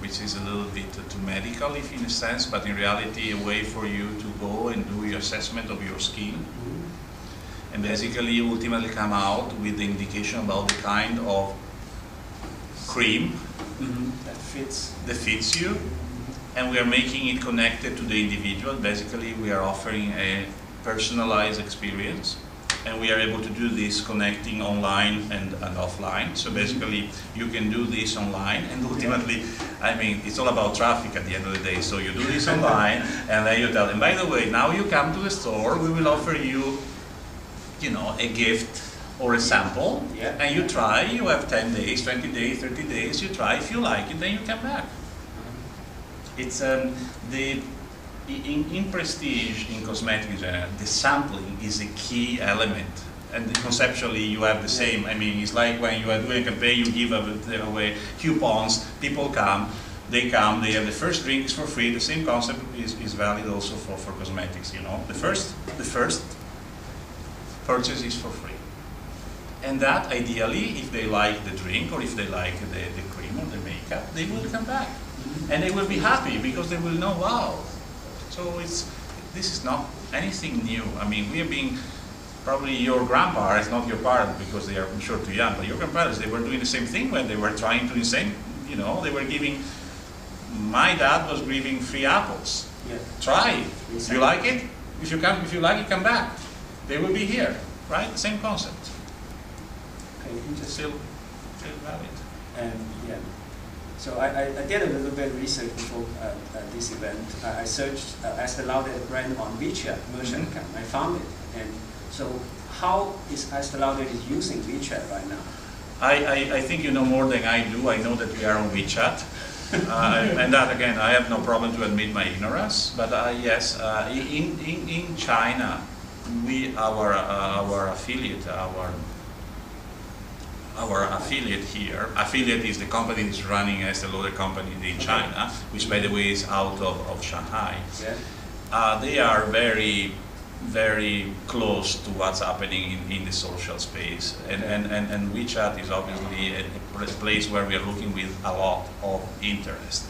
Speaker 3: which is a little bit too medical, if in a sense, but in reality a way for you to go and do your assessment of your skin. And basically you ultimately come out with the indication about the kind of cream that fits you. And we are making it connected to the individual. Basically we are offering a personalized experience. And we are able to do this connecting online and offline. So basically, you can do this online, and ultimately, I mean, it's all about traffic at the end of the day. So you do this online, and then you tell them, by the way, now you come to the store, we will offer you, a gift or a sample, and you try, you have 10 days, 20 days, 30 days, you try, if you like it, then you come back. It's in prestige, in cosmetics, the sampling is a key element, and conceptually you have the same. I mean, it's like when you are doing a campaign, you give away coupons, people come, they have the first drink is for free. The same concept is valid also for cosmetics. The first purchase is for free, and that ideally, if they like the drink or if they like the cream or the makeup, they will come back. And they will be happy because they will know, wow. So this is not anything new. I mean, we are being, probably your grandpa is not your parent because they are, I'm sure, too young, but your grandparents, they were doing the same thing when they were trying to do the same, you know, they were giving, my dad was giving free apples.
Speaker 4: Yeah.
Speaker 3: Try it. If you like it, if you like it, come back. They will be here, right? The same concept.
Speaker 4: Okay,
Speaker 3: Still valid.
Speaker 4: And yeah, so I did a little bit of research before this event. I searched Estee Lauder brand on WeChat merchant account. I found it. And so how is Estee Lauder using WeChat right now?
Speaker 3: I think you know more than I do. I know that we are on WeChat. And that again, I have no problem to admit my ignorance. But yes, in China, our affiliate, our affiliate here, affiliate is the company that is running Estee Lauder Companies in China, which by the way is out of Shanghai. Yeah. They are very, very close to what's happening in the social space. And WeChat is obviously a place where we are looking with a lot of interest.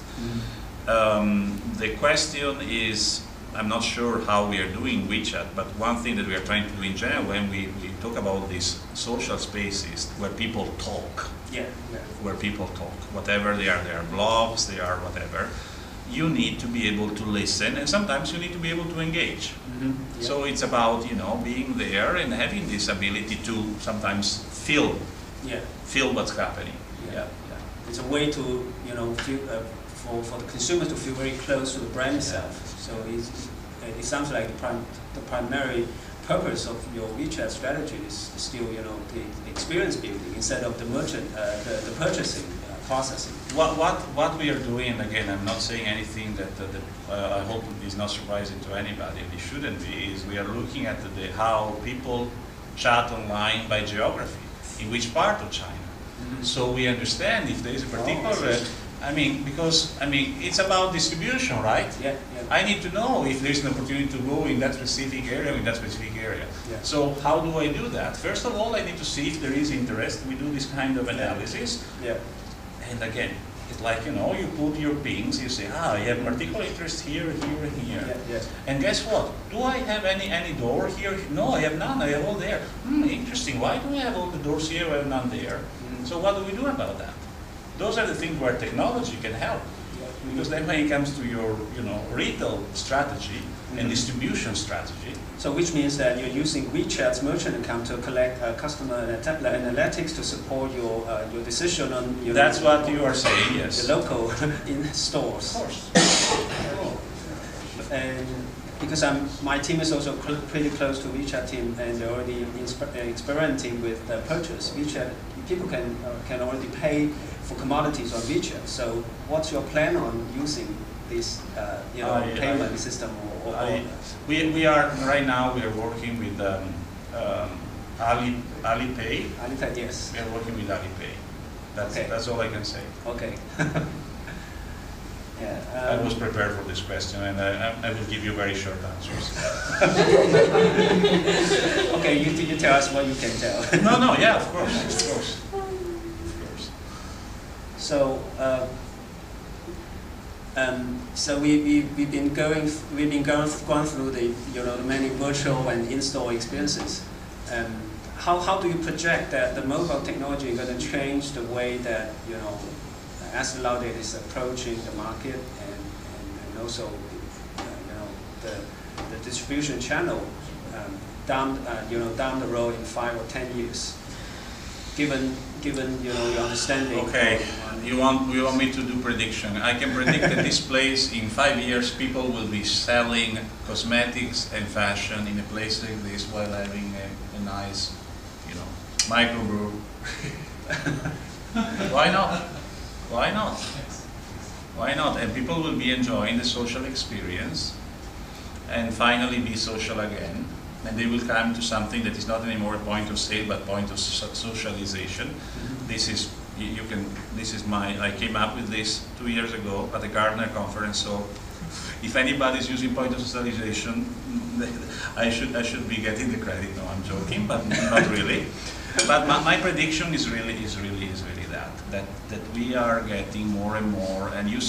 Speaker 3: The question is, I'm not sure how we are doing WeChat, but one thing that we are trying to do in general when we talk about these social spaces where people talk, where people talk, whatever they are blogs, they are whatever, you need to be able to listen, and sometimes you need to be able to engage. So it's about, you know, being there and having this ability to sometimes feel what's happening.
Speaker 4: It's a way to, you know, feel, for the consumer to feel very close to the brand itself. So it sounds like the primary purpose of your WeChat strategy is still, you know, the experience building instead of the merchant, the purchasing processing.
Speaker 3: What we are doing, again, I'm not saying anything that I hope is not surprising to anybody. It shouldn't be. Is we are looking at how people chat online by geography, in which part of China. So we understand if there is a particular. Because it's about distribution, right? I need to know if there's an opportunity to go in that specific area, So how do I do that? First of all, I need to see if there is interest. We do this kind of analysis. And again, it's like, you know, you put your pings, you say, I have particular interest here, here, and here. And guess what? Do I have any door here? No, I have none. I have all there. Interesting. Why do I have all the doors here and none there? So what do we do about that? Those are the things where technology can help. Because then when it comes to your, you know, retail strategy and distribution strategy.
Speaker 4: So which means that you're using WeChat's merchant account to collect customer analytics to support your decision on your.
Speaker 3: That's what you are saying, yes.
Speaker 4: The local in stores.
Speaker 3: Of course.
Speaker 4: And because my team is also pretty close to WeChat team, and they're already experimenting with purchase. WeChat people can already pay for commodities on WeChat. So what's your plan on using this payment system?
Speaker 3: We are right now. We are working with Alipay.
Speaker 4: Alipay, yes.
Speaker 3: We are working with Alipay. That's all I can say.
Speaker 4: Okay.
Speaker 3: I was prepared for this question, and I will give you very short answers.
Speaker 4: Okay, you tell us what you can tell.
Speaker 3: No, yeah, of course.
Speaker 4: So, so we've been going through the many virtual and in-store experiences. How do you project that the mobile technology is going to change the way that Estee Lauder is approaching the market and also the distribution channel down the road in 5 or 10 years? Given your understanding.
Speaker 3: Okay, you want me to do prediction? I can predict that this place in 5 years people will be selling cosmetics and fashion in a place like this while having a nice, microbrew. Why not? Why not? Why not? And people will be enjoying the social experience and finally be social again. And they will come to something that is not anymore a point of sale, but point of socialization. This is I came up with this 2 years ago at the Gartner conference. So, if anybody is using point of socialization, I should be getting the credit. No, I'm joking, but not really. But my prediction is really that we are getting more and more, and you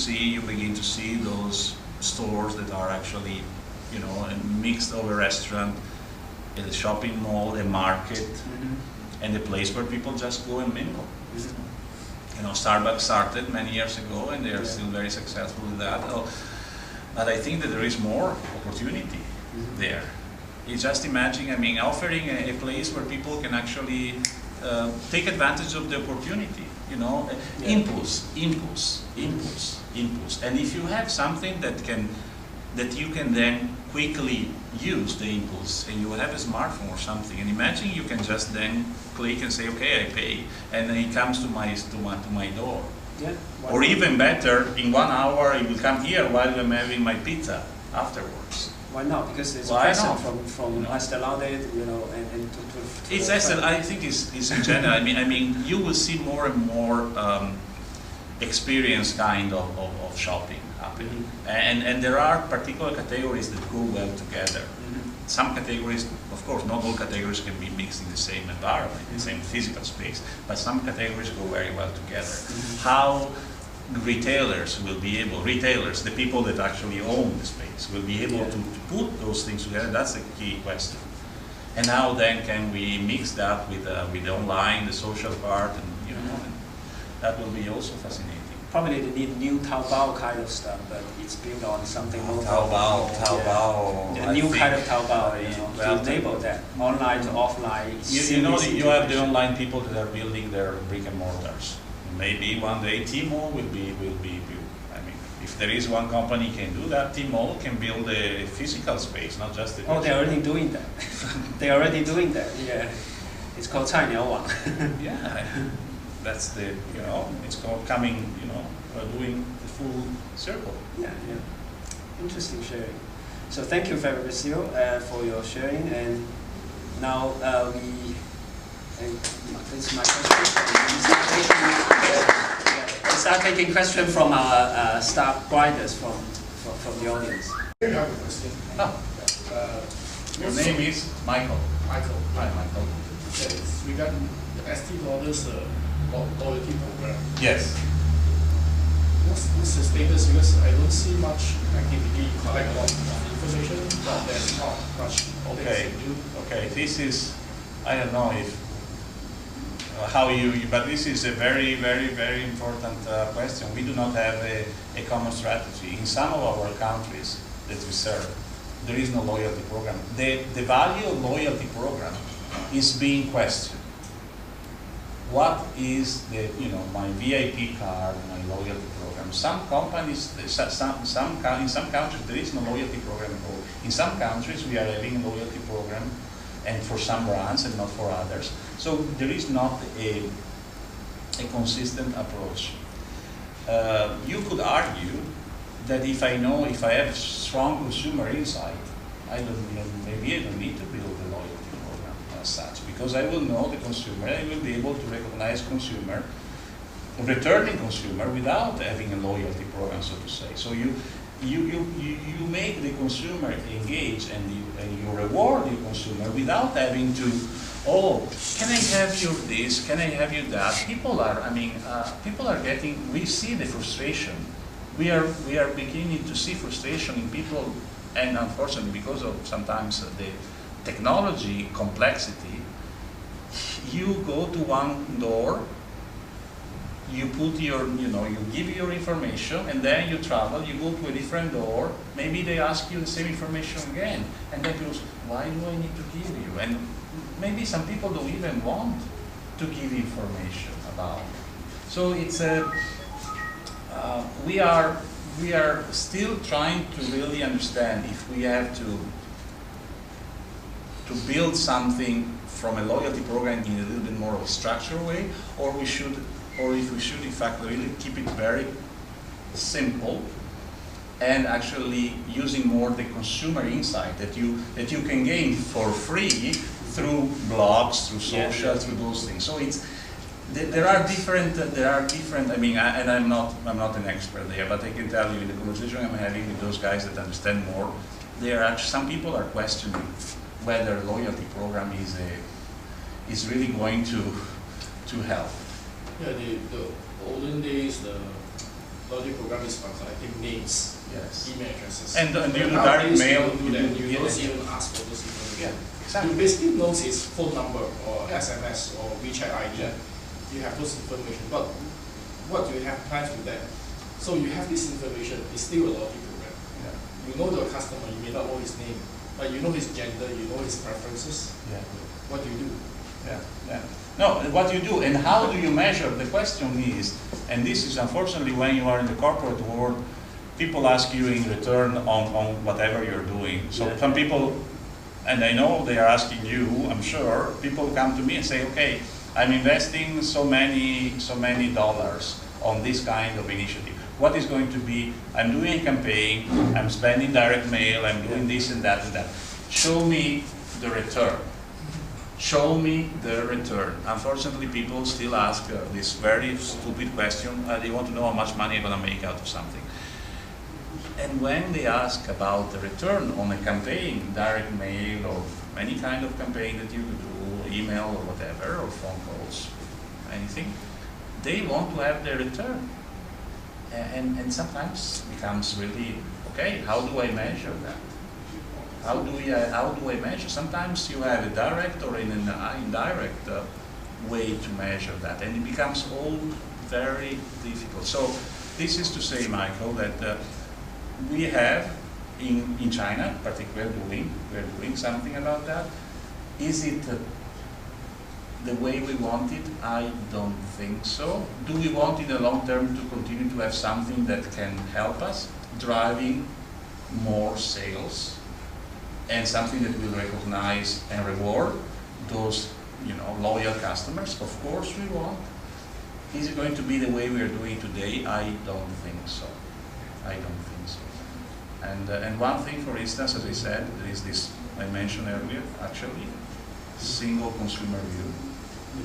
Speaker 3: begin to see those stores that are actually, you know, a mixed over restaurant, a shopping mall, a market, and a place where people just go and mingle. You know, Starbucks started many years ago, and they are still very successful with that. But I think that there is more opportunity there. You just imagine, I mean, offering a place where people can actually take advantage of the opportunity, you know, impulse. And if you have something that you can then quickly use the impulse, and you have a smartphone or something, and imagine you can just then click and say, okay, I pay, and then it comes to my door.
Speaker 4: Yeah.
Speaker 3: Or even better, in 1 hour it will come here while I'm having my pizza afterwards.
Speaker 4: Why not? Because it's a
Speaker 3: Why
Speaker 4: present
Speaker 3: not?
Speaker 4: from Estee Lauder, you know, and to
Speaker 3: It's Estee. I think it's in general. I mean, you will see more and more experience kind of shopping happening, and there are particular categories that go well together. Some categories, of course, not all categories can be mixed in the same environment, in the same physical space, but some categories go very well together. How retailers will be able, the people that actually own the space, will be able to put those things together, that's the key question. And how then can we mix that with the online, the social part, and you know, and that will be also fascinating.
Speaker 4: Probably they need new Taobao kind of stuff, but it's built on something more.
Speaker 3: Taobao.
Speaker 4: A new kind of Taobao, you know,
Speaker 3: well,
Speaker 4: to enable that online to offline.
Speaker 3: You know, you have the online people that are building their brick and mortars. Maybe one day Tmall will be built. I mean, if there is one company can do that, Tmall can build a physical space, not just a.
Speaker 4: Oh, they're already doing that. They're already doing that. Yeah, it's called 菜鸟网.
Speaker 3: Yeah, that's the, you know, it's called coming. You know, doing the full circle.
Speaker 4: Yeah. Interesting sharing. So thank you, Fabrizio, for your sharing. And now this is my question. We start taking questions from our staff riders from the audience.
Speaker 1: I have a question.
Speaker 3: Your name is Michael.
Speaker 1: Michael.
Speaker 3: Hi, Michael.
Speaker 1: It's regarding the Estee Lauder's loyalty program.
Speaker 3: Yes.
Speaker 1: What's the status? Because I don't see much activity. You collect a lot of information, but there's not much
Speaker 3: Okay.
Speaker 1: things to do.
Speaker 3: Okay. This is, I don't know if how but this is a very, very, very important question. We do not have a common strategy. In some of our countries that we serve, there is no loyalty program. The value of loyalty program is being questioned. What is the, you know, my VIP card, my loyalty program? Some companies, in some countries there is no loyalty program at all. In some countries we are having a loyalty program, and for some brands and not for others. So there is not a consistent approach. You could argue that if I have strong consumer insight, maybe I don't need to build a loyalty program as such, because I will know the consumer, I will be able to recognize consumer, returning consumer, without having a loyalty program, so to say. So you make the consumer engage, and you reward the consumer without having to, oh, can I have you this, can I have you that? People are getting, we see the frustration. We are beginning to see frustration in people, and unfortunately because of sometimes the technology complexity, you go to one door, you put your, you give your information, and then you travel, you go to a different door, maybe they ask you the same information again, and then people say, why do I need to give you? And maybe some people don't even want to give information about it. So it's we are still trying to really understand if we have to build something from a loyalty program in a little bit more of a structured way, or if we should in fact really keep it very simple and actually using more the consumer insight that you can gain for free through blogs, through social, through those things. So there are different. I mean, and I'm not an expert there, but I can tell you in the conversation I'm having with those guys that understand more, some people are questioning whether loyalty program is really going to help.
Speaker 1: Yeah, the olden days, the loyalty program is about collecting names,
Speaker 3: Yes.
Speaker 1: email addresses.
Speaker 3: And you do
Speaker 1: Nowadays,
Speaker 3: direct mail.
Speaker 1: You don't do that. You don't
Speaker 3: yeah.
Speaker 1: even ask for those information.
Speaker 3: Yeah, exactly.
Speaker 1: You basically know his phone number or SMS or WeChat ID.
Speaker 3: Yeah.
Speaker 1: You have those information, but what do you have plans with that? So you have this information. It's still a loyalty program.
Speaker 3: Yeah.
Speaker 1: You know the customer. You may not know his name, but you know his gender. You know his preferences.
Speaker 3: Yeah.
Speaker 1: What do you do?
Speaker 3: Yeah, yeah. No, what you do and how do you measure? The question is, and this is unfortunately when you are in the corporate world, people ask you in return on whatever you're doing. So
Speaker 4: Yeah.
Speaker 3: some people, and I know they are asking you, I'm sure, people come to me and say, okay, I'm investing so many dollars on this kind of initiative. What is going to be, I'm doing a campaign, I'm spending direct mail, I'm doing this and that and that. Show me the return. Show me the return. Unfortunately, people still ask this very stupid question. They want to know how much money I'm going to make out of something. And when they ask about the return on a campaign, direct mail or any kind of campaign that you do, email or whatever, or phone calls, anything, they want to have their return. And sometimes it becomes really, okay, how do I measure that? How do I measure? Sometimes you have a direct or an indirect way to measure that, and it becomes all very difficult. So this is to say, Michael, that we have in China, particularly, we're doing something about that. Is it the way we want it? I don't think so. Do we want in the long term to continue to have something that can help us driving more sales? And something that will recognize and reward those, loyal customers? Of course we want. Is it going to be the way we are doing today? I don't think so. I don't think so. And one thing, for instance, as I said, there is this I mentioned earlier, actually, single consumer view.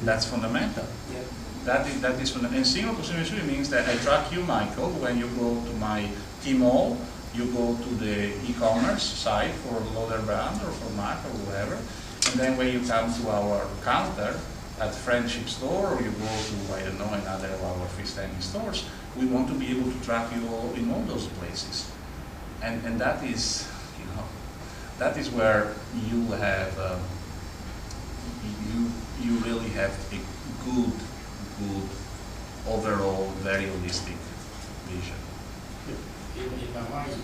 Speaker 3: That's fundamental.
Speaker 4: Yeah.
Speaker 3: That is fundamental. And single consumer view means that I track you, Michael, when you go to my Tmall. You go to the e-commerce site for Lauder brand or for Mac or whatever, and then when you come to our counter at Friendship Store or you go to, I don't know, another of our freestanding stores, we want to be able to track you all in all those places. And that is, that is where you have, you really have a good overall, very holistic vision.
Speaker 1: In my mind,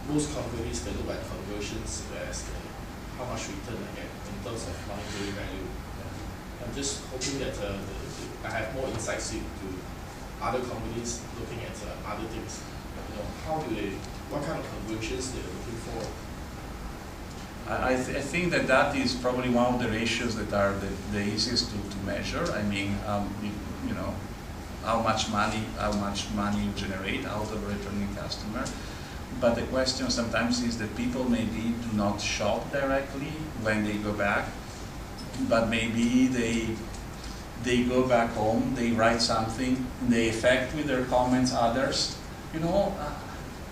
Speaker 1: most companies, they look at conversions as how much return I get in terms of monetary value. I'm just hoping that I have more insights into other companies looking at other things. What kind of conversions they're looking for.
Speaker 3: I think that is probably one of the ratios that are the easiest to measure. I mean, how much money you generate out of a returning customer. But the question sometimes is that people maybe do not shop directly when they go back, but maybe they go back home, they write something, they affect with their comments others.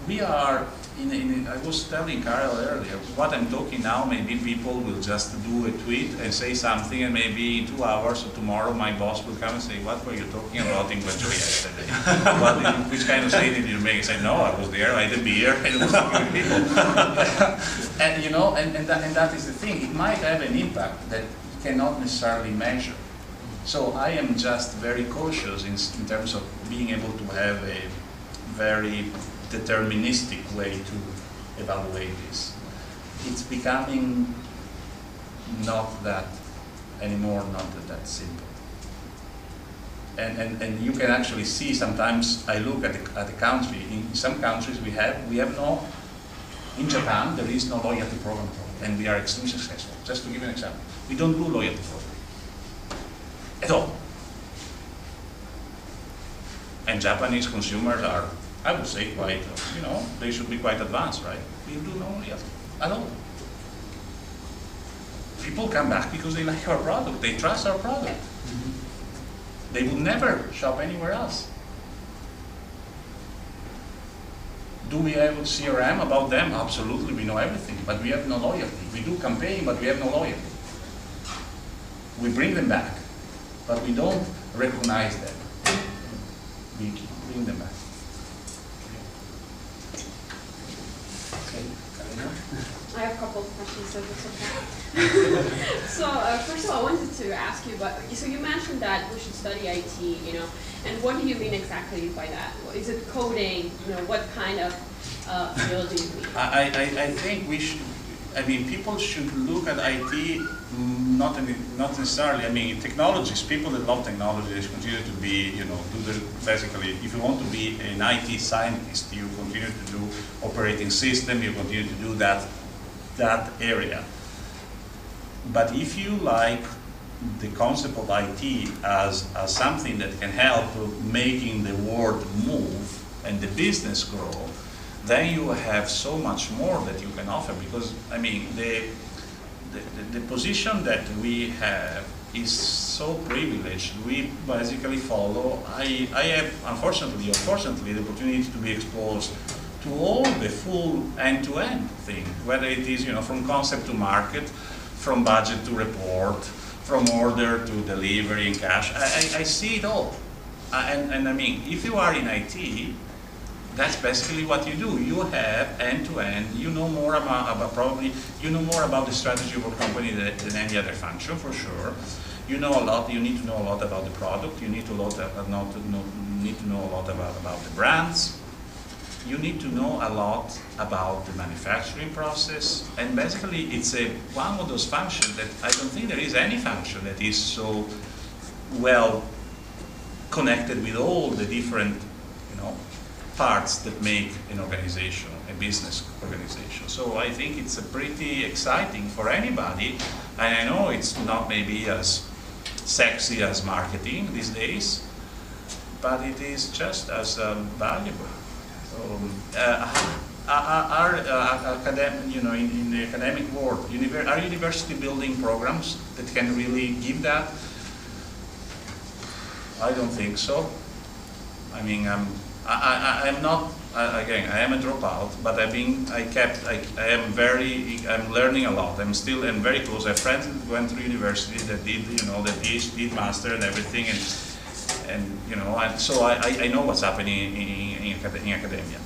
Speaker 3: We are I was telling Carol earlier, what I'm talking now, maybe people will just do a tweet and say something, and maybe in 2 hours or tomorrow my boss will come and say, what were you talking about in Guangzhou yesterday? Which kind of statement did you make? I said, no, I was there, I had a beer, and I was talking with people. and that is the thing. It might have an impact that you cannot necessarily measure. So I am just very cautious in terms of being able to have a very deterministic way to evaluate this. It's becoming not that anymore, not that simple. And you can actually see sometimes. I look at the country. In some countries we have no. In Japan there is no loyalty program, and we are extremely successful. Just to give you an example, we don't do loyalty program at all. And Japanese consumers are, I would say, quite, they should be quite advanced, right? We do no loyalty at all. People come back because they like our product, they trust our product. Mm-hmm. They would never shop anywhere else. Do we have a CRM about them? Absolutely, we know everything, but we have no loyalty. We do campaign, but we have no loyalty. We bring them back, but we don't recognize them. Bring them back.
Speaker 4: Okay, Karina?
Speaker 5: I have a couple of questions, so it's okay. So first of all, I wanted to ask you about, so you mentioned that we should study IT, and what do you mean exactly by that? Is it coding? What kind of field do you mean?
Speaker 3: I think we should, people should look at IT not necessarily, technologies, people that love technology, they continue to be, basically, if you want to be an IT scientist, you continue to do operating system, you continue to do that area. But if you like the concept of IT as something that can help making the world move and the business grow, then you have so much more that you can offer, because the position that we have is so privileged. We basically follow, I have unfortunately or fortunately the opportunity to be exposed to all the full end-to-end thing, whether it is from concept to market, from budget to report, from order to delivery and cash. I see it all. If you are in IT, that's basically what you do. You have end-to-end. You know more about the strategy of a company than any other function, for sure. You know a lot. You need to know a lot about the product. You need to know a lot about the brands. You need to know a lot about the manufacturing process. And basically, it's one of those functions that I don't think there is any function that is so well connected with all the different, parts that make an organization, a business organization. So I think it's pretty exciting for anybody, and I know it's not maybe as sexy as marketing these days, but it is just as valuable. So, in the academic world, are university building programs that can really give that? I don't think so. I'm not, again, I am a dropout, but I'm learning a lot. I'm very close. I have friends that went through university that did, the PhD, master and everything, and so I know what's happening in academia.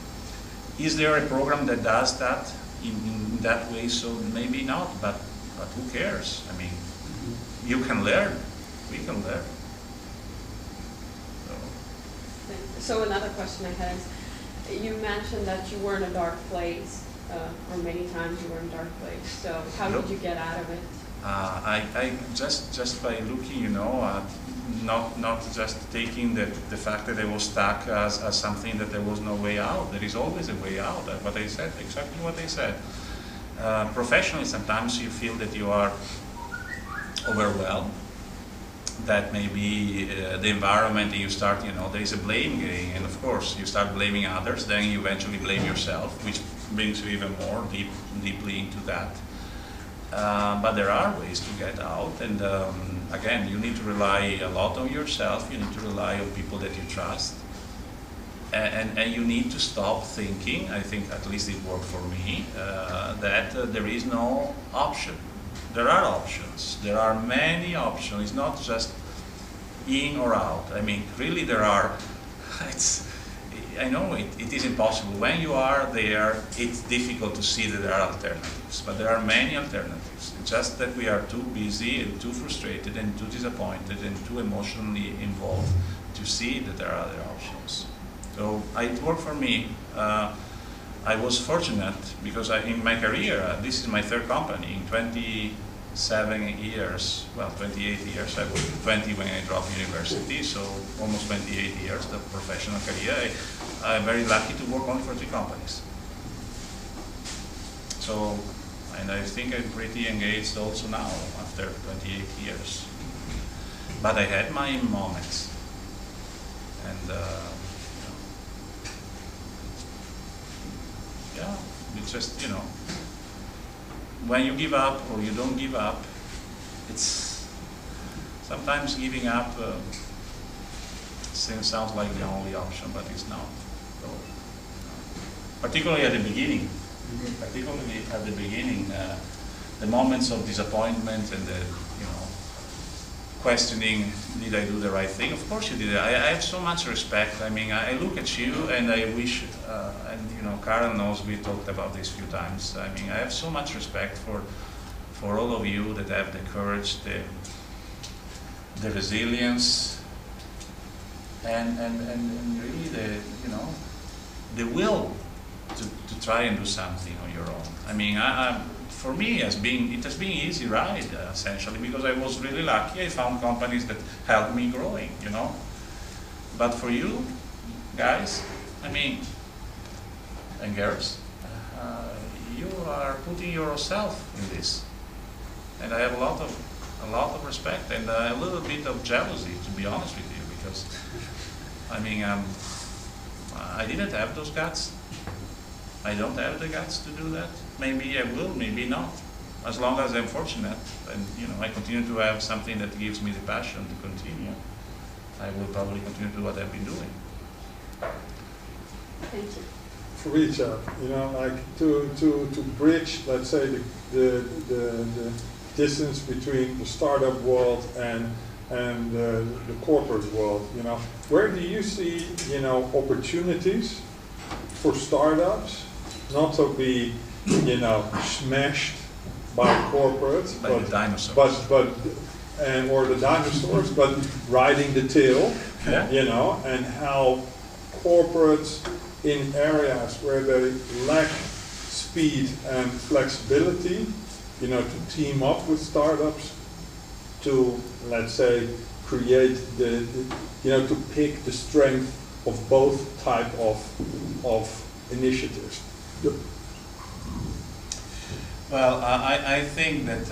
Speaker 3: Is there a program that does that in that way? So maybe not, but who cares? You can learn, we can learn.
Speaker 5: So another question I had is, you mentioned that you were in a dark place, or many times you were in a dark place. So how did you get out of it?
Speaker 3: I just by looking, not just taking the fact that I was stuck as something that there was no way out. There is always a way out. What I said, exactly what I said. Professionally, sometimes you feel that you are overwhelmed, that maybe the environment, and you start, there is a blame game, and of course you start blaming others, then you eventually blame yourself, which brings you even more deeply into that. But there are ways to get out, and again, you need to rely a lot on yourself, you need to rely on people that you trust, and you need to stop thinking, I think at least it worked for me, that there is no option. There are options. There are many options. It's not just in or out. Really there are. I know it is impossible. When you are there, it's difficult to see that there are alternatives. But there are many alternatives. It's just that we are too busy and too frustrated and too disappointed and too emotionally involved to see that there are other options. So it worked for me. I was fortunate because in my career, this is my third company. In 27 years, well, 28 years, I was 20 when I dropped university, so almost 28 years of professional career. I'm very lucky to work only for 3 companies. So, and I think I'm pretty engaged also now, after 28 years. But I had my moments. And, yeah, it's just, when you give up or you don't give up, it's sometimes giving up sounds like the only option, but it's not. So, particularly at the beginning, the moments of disappointment and the, questioning, did I do the right thing? Of course you did. I have so much respect. I mean, I look at you and I wish, and you know, Karen knows we talked about this a few times. I mean, I have so much respect for all of you that have the courage, the resilience, and really the, you know, the will to try and do something on your own. I mean, for me, it has been easy ride, essentially, because I was really lucky. I found companies that helped me growing, you know. But for you guys, I mean, and girls, you are putting yourself in this, and I have a lot of respect and a little bit of jealousy, to be honest with you, because I mean, I didn't have those guts. I don't have the guts to do that. Maybe I will, maybe not. As long as I'm fortunate and, you know, I continue to have something that gives me the passion to continue, I will probably continue to do what I've been doing.
Speaker 5: Thank you.
Speaker 6: Fabrizio, you know, like to bridge, let's say, the distance between the startup world and the corporate world, you know, where do you see, you know, opportunities for startups not to be, you know, smashed by corporates,
Speaker 3: like the dinosaurs,
Speaker 6: or the dinosaurs, but riding the tail,
Speaker 3: yeah.
Speaker 6: You know, and how corporates in areas where they lack speed and flexibility, you know, to team up with startups to, let's say, create you know, to pick the strength of both type of initiatives.
Speaker 3: Well, I think that,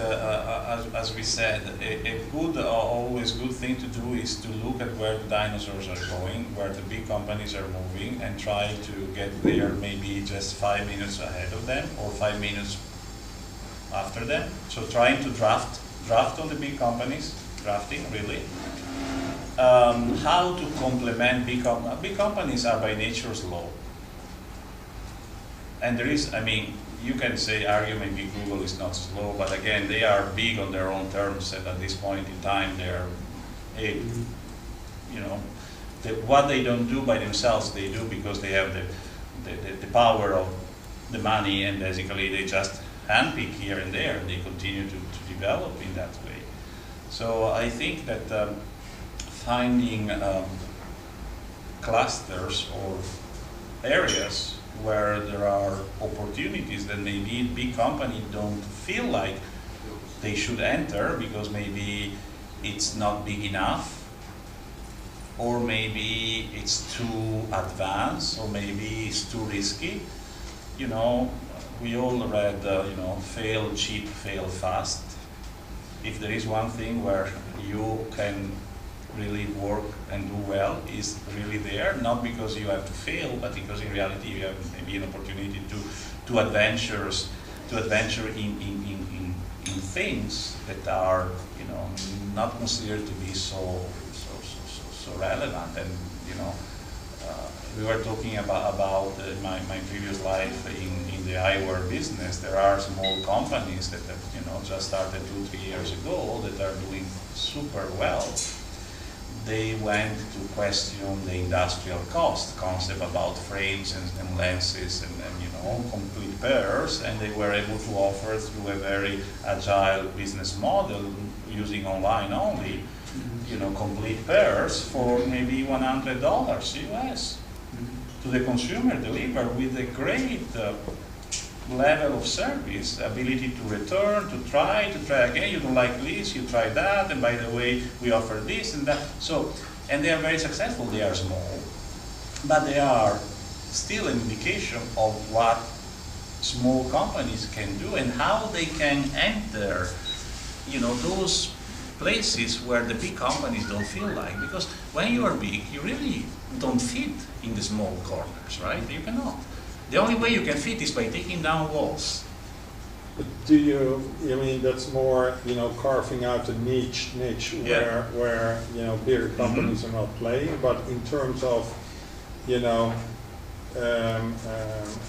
Speaker 3: as we said, a good, always good thing to do is to look at where the dinosaurs are going, where the big companies are moving, and try to get there maybe just 5 minutes ahead of them or 5 minutes after them. So trying to draft on the big companies, drafting really. How to complement big companies are by nature slow. And there is, I mean, you can argue maybe Google is not slow, but again, they are big on their own terms, and at this point in time, they're, you know, what they don't do by themselves, they do because they have the power of the money, and basically they just handpick here and there, and they continue to develop in that way. So I think that finding clusters or areas where there are opportunities that maybe big companies don't feel like they should enter because maybe it's not big enough, or maybe it's too advanced, or maybe it's too risky. You know, we all read, you know, fail cheap, fail fast. If there is one thing where you can really work and do well, is really there, not because you have to fail, but because in reality you have maybe an opportunity to adventure in things that are, you know, not considered to be so relevant. And you know, we were talking about my previous life in the eyewear business. There are small companies that have, you know, just started 2-3 years ago that are doing super well. They went to question the industrial cost concept about frames and lenses and you know, complete pairs, and they were able to offer through a very agile business model using online only, you know, complete pairs for maybe $100 US to the consumer, delivered with a great level of service, ability to return, to try again, you don't like this, you try that, and by the way, we offer this and that. So, and they are very successful. They are small, but they are still an indication of what small companies can do and how they can enter, you know, those places where the big companies don't feel like. Because when you are big, you really don't fit in the small corners, right? You cannot. The only way you can fit is by taking down walls.
Speaker 6: But do you, I mean, that's more, you know, carving out a niche
Speaker 3: Yeah.
Speaker 6: where, you know, bigger companies are not playing, but in terms of, you know,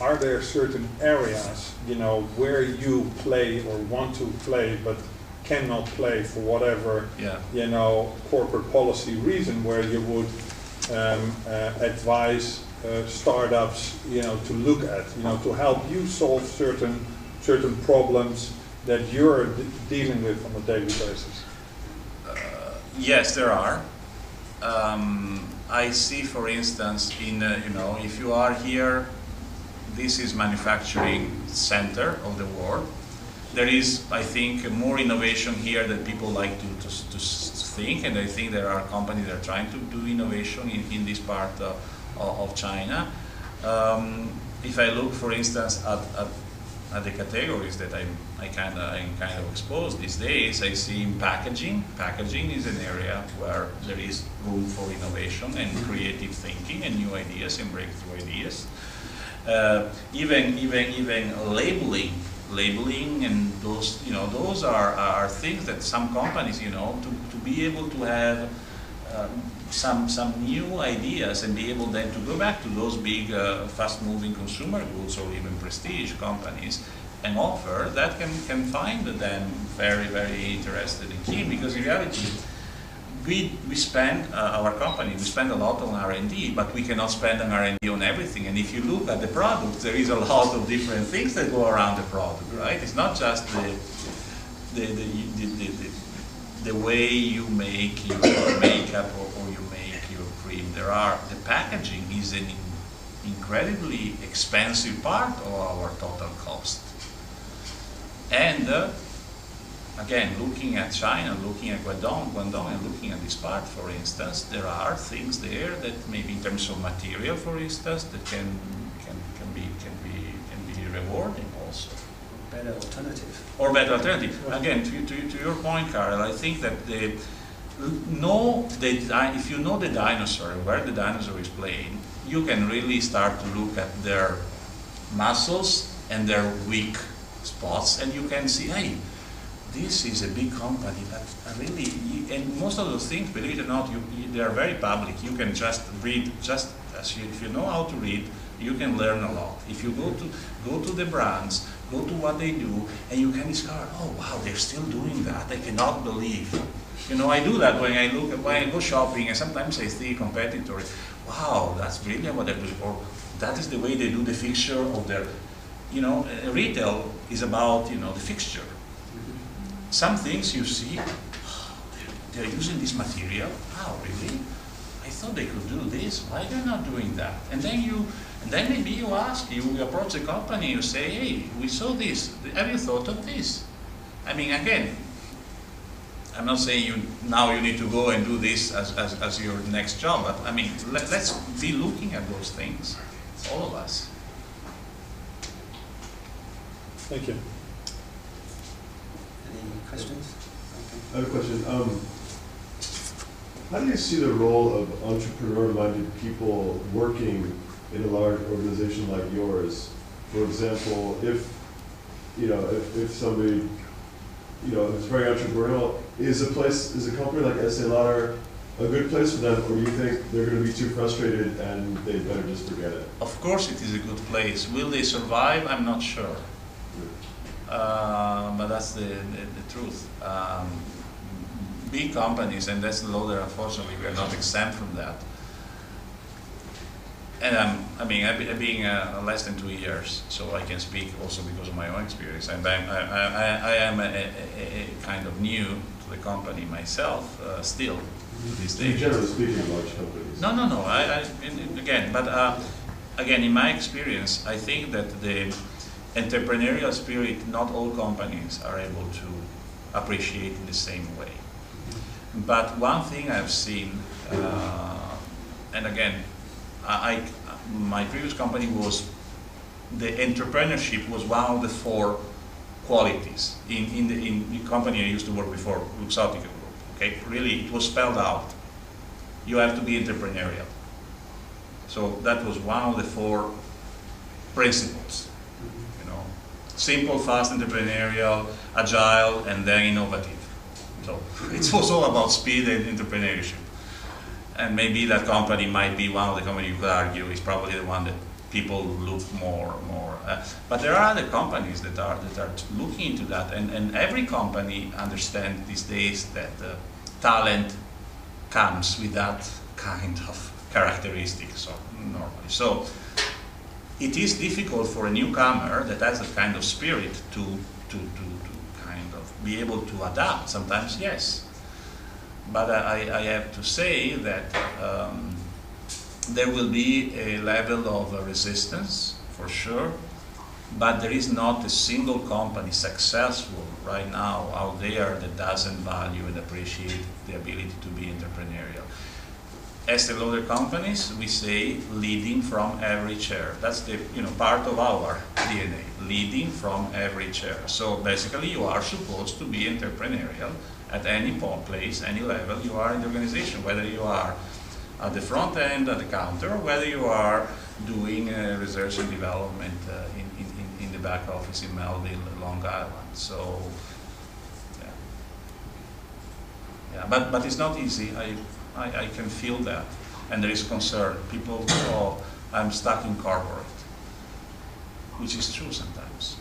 Speaker 6: are there certain areas, you know, where you play or want to play, but cannot play for whatever
Speaker 3: Yeah.
Speaker 6: you know corporate policy reason, where you would advise startups, you know, to look at, you know, to help you solve certain problems that you're dealing with on a daily basis?
Speaker 3: Yes, there are. I see, for instance, in you know, if you are here, this is manufacturing center of the world. There is, I think, more innovation here than people like to think, and I think there are companies that are trying to do innovation in this part of China. If I look, for instance, at the categories that I'm kind of exposed these days, I see in packaging. Packaging is an area where there is room for innovation and creative thinking and new ideas and breakthrough ideas. Even labeling and those, you know, those are things that some companies, you know, to be able to have some new ideas and be able then to go back to those big fast-moving consumer goods or even prestige companies and offer that can find them very, very interested in key, because in reality we spend, our company, we spend a lot on R&D, but we cannot spend on R&D on everything. And if you look at the product, there is a lot of different things that go around the product, right? It's not just the way you make your makeup or you make your cream. The packaging is an incredibly expensive part of our total cost. And again, looking at China, looking at Guangdong, and looking at this part, for instance, there are things there that maybe in terms of material, for instance, that can be rewarding also.
Speaker 4: Better alternative.
Speaker 3: Or better alternative. Again, to your point, Karel, I think that if you know the dinosaur and where the dinosaur is playing, you can really start to look at their muscles and their weak spots, and you can see, hey, this is a big company that really, and most of those things, believe it or not, they are very public. You can just read, if you know how to read, you can learn a lot. If you go to the brands, go to what they do, and you can discover, oh wow, they're still doing that. I cannot believe. You know, I do that when I go shopping, and sometimes I see competitors. Wow, that's brilliant what they're doing, or that is the way they do the fixture of their. You know, retail is about, you know, the fixture. Some things you see, oh, they're using this material. Wow, really? I thought they could do this. Why they're not doing that? And then maybe you approach the company, you say, hey, we saw this. Have you thought of this? I mean, again, I'm not saying now you need to go and do this as your next job, but I mean, let's be looking at those things, all of us.
Speaker 6: Thank you.
Speaker 4: Any questions?
Speaker 7: I have a question. How do you see the role of entrepreneur-minded people working in a large organization like yours? For example, if somebody, you know, is very entrepreneurial, is a company like Estee Lauder a good place for them, or do you think they're going to be too frustrated and they better just forget it?
Speaker 3: Of course it is a good place. Will they survive? I'm not sure. But that's the truth. Big companies, and Estee Lauder, unfortunately, we are not exempt from that. And I've been less than 2 years, so I can speak also because of my own experience. And I am a kind of new to the company myself, still, to this day.
Speaker 7: Generally speaking, large companies.
Speaker 3: No. Again, in my experience, I think that the entrepreneurial spirit, not all companies are able to appreciate in the same way. But one thing I've seen, and again, my previous company was, the entrepreneurship was one of the 4 qualities in the company I used to work before, Luxottica Group. Okay, really, it was spelled out. You have to be entrepreneurial. So that was one of the 4 principles. You know, simple, fast, entrepreneurial, agile, and then innovative. So it was all about speed and entrepreneurship. And maybe that company might be one of the companies you could argue is probably the one that people look more. But there are other companies that are looking into that, and every company understands these days that talent comes with that kind of characteristics. So normally, so it is difficult for a newcomer that has a kind of spirit to kind of be able to adapt. Sometimes, yes, but I have to say that there will be a level of resistance for sure, but there is not a single company successful right now out there that doesn't value and appreciate the ability to be entrepreneurial. Estee Lauder Companies, we say leading from every chair. That's the part of our DNA, leading from every chair. So basically you are supposed to be entrepreneurial at any place, any level you are in the organization, whether you are at the front end, at the counter, or whether you are doing research and development in the back office in Melville, Long Island. So, yeah, but it's not easy. I can feel that, and there is concern. People, oh, I'm stuck in corporate, which is true sometimes,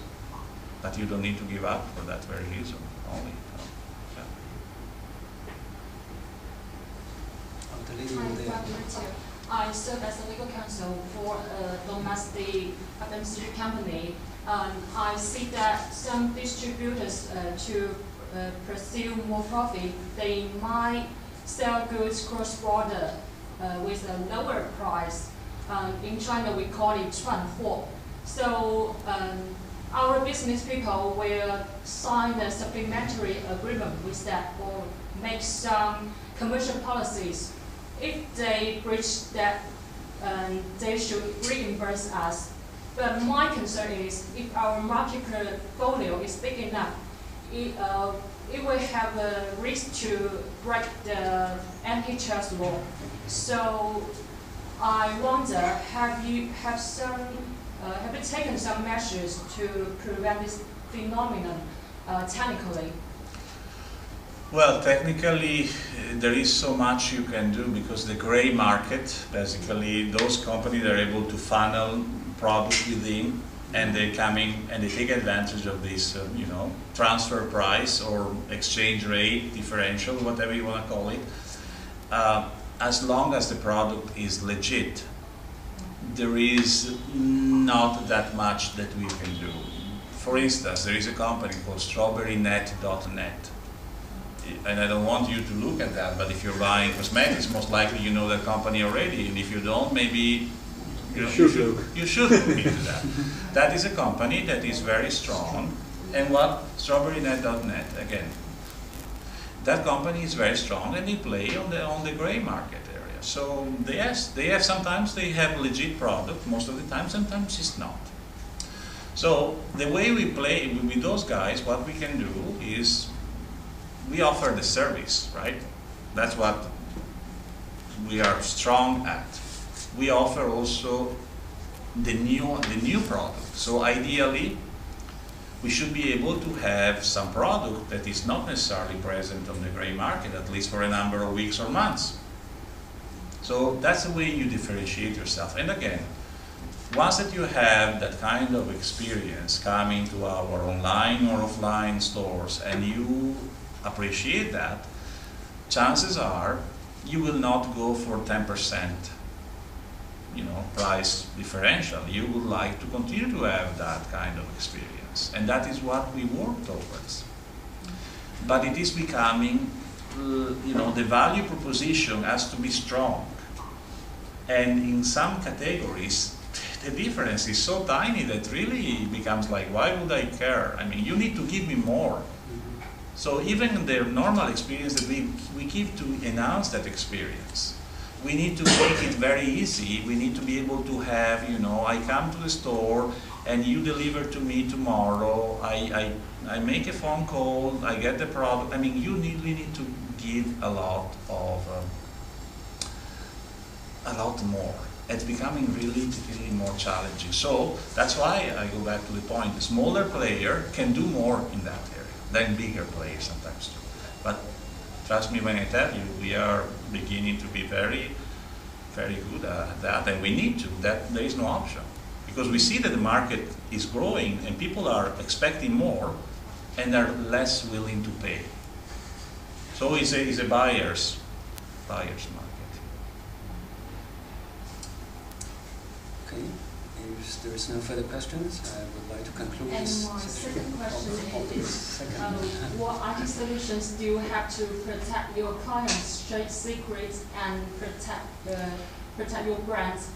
Speaker 3: but you don't need to give up for that very reason only.
Speaker 8: Hi, Fabrizio. I serve as a legal counsel for a domestic FMCG company. I see that some distributors to pursue more profit, they might sell goods cross-border with a lower price. In China, we call it 串货. So our business people will sign a supplementary agreement with that or make some commercial policies. If they breach that, they should reimburse us. But my concern is if our market portfolio is big enough, it will have a risk to break the antitrust law. So I wonder, have you taken some measures to prevent this phenomenon technically?
Speaker 3: Well, technically, there is so much you can do because the gray market, basically, those companies are able to funnel product within, and they take advantage of this, transfer price or exchange rate differential, whatever you want to call it. As long as the product is legit, there is not that much that we can do. For instance, there is a company called strawberrynet.net. And I don't want you to look at that, but if you're buying cosmetics, most likely you know that company already, and if you don't, maybe you should look into that. That is a company that is very strong, and what strawberrynet.net again. That company is very strong, and they play on the gray market area. So yes, sometimes they have legit product. Most of the time, sometimes it's not. So the way we play with those guys, what we can do is we offer the service, right? That's what we are strong at. We offer also the new product. So ideally, we should be able to have some product that is not necessarily present on the gray market, at least for a number of weeks or months. So that's the way you differentiate yourself. And again, once that you have that kind of experience coming to our online or offline stores and you appreciate that, chances are you will not go for 10% price differential. You would like to continue to have that kind of experience, and that is what we work towards. But it is becoming, the value proposition has to be strong, and in some categories the difference is so tiny that really becomes like, why would I care? I mean, you need to give me more. So even in the normal experience that we keep to enhance that experience. We need to make it very easy. We need to be able to have, I come to the store and you deliver to me tomorrow. I make a phone call, I get the product. I mean, we need to give a lot more. It's becoming really more challenging. So that's why I go back to the point. The smaller player can do more in that area than bigger players sometimes do. But trust me when I tell you, we are beginning to be very, very good at that, and we need to. There is no option. because we see that the market is growing and people are expecting more and are less willing to pay. So it's a buyer's market.
Speaker 4: Okay, if there is no further questions, I would like to conclude
Speaker 8: And
Speaker 4: this
Speaker 8: my
Speaker 4: session.
Speaker 8: second question is,
Speaker 4: Second.
Speaker 8: what IT solutions do you have to protect your clients' trade secrets and protect your brands?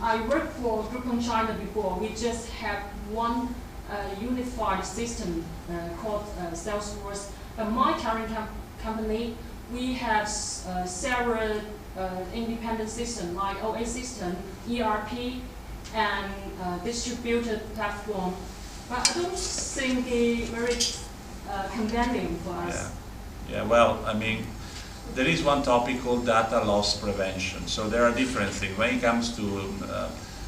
Speaker 8: I worked for Groupon China before. We just have one unified system called Salesforce. My current company, we have several independent systems like OA system, ERP, and distributed platform. But I don't think it's very convenient for us.
Speaker 3: Yeah, well, I mean, there is one topic called data loss prevention. So there are different things. When it comes to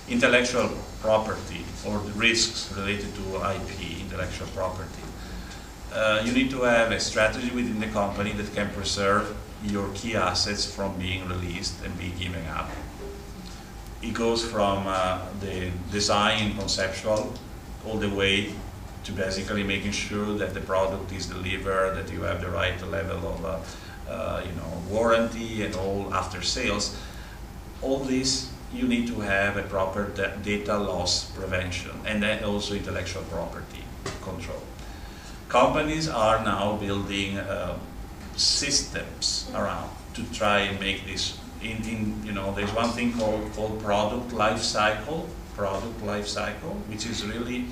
Speaker 3: intellectual property or the risks related to IP, intellectual property, you need to have a strategy within the company that can preserve your key assets from being released and being given up. It goes from the design, conceptual, all the way to basically making sure that the product is delivered, that you have the right level of warranty and all after sales. All this you need to have a proper data loss prevention, and then also intellectual property control. Companies are now building systems around to try and make this. There's one thing called product life cycle, which is really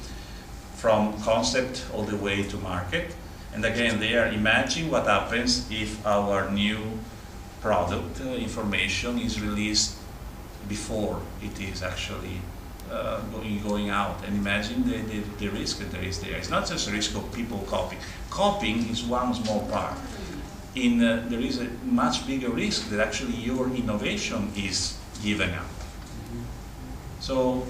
Speaker 3: from concept all the way to market. And again, they are imagining what happens if our new product information is released before it is actually going out. And imagine the risk that there is there. It's not just a risk of people copying. Copying is one small part. There is a much bigger risk that actually your innovation is given up. So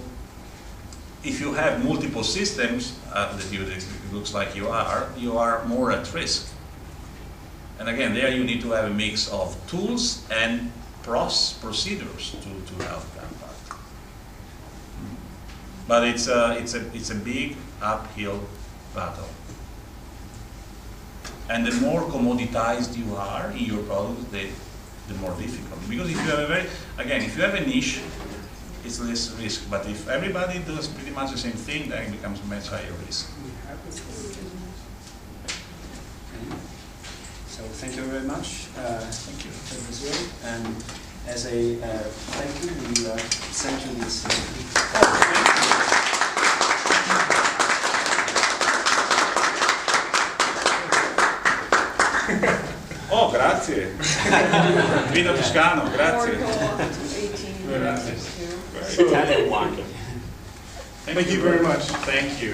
Speaker 3: if you have multiple systems, it looks like you are more at risk. And again, there you need to have a mix of tools and procedures to help that part. But it's a big uphill battle. And the more commoditized you are in your product, the more difficult. Because if you have if you have a niche, it's less risk. But if everybody does pretty much the same thing, then it becomes much higher risk.
Speaker 4: So thank you very much.
Speaker 3: Thank you.
Speaker 4: Fabrizio. And as a thank you, we send you this.
Speaker 3: Oh, grazie. Vino toscano, grazie.
Speaker 4: Italian wine.
Speaker 2: Thank you very much.
Speaker 3: Thank you.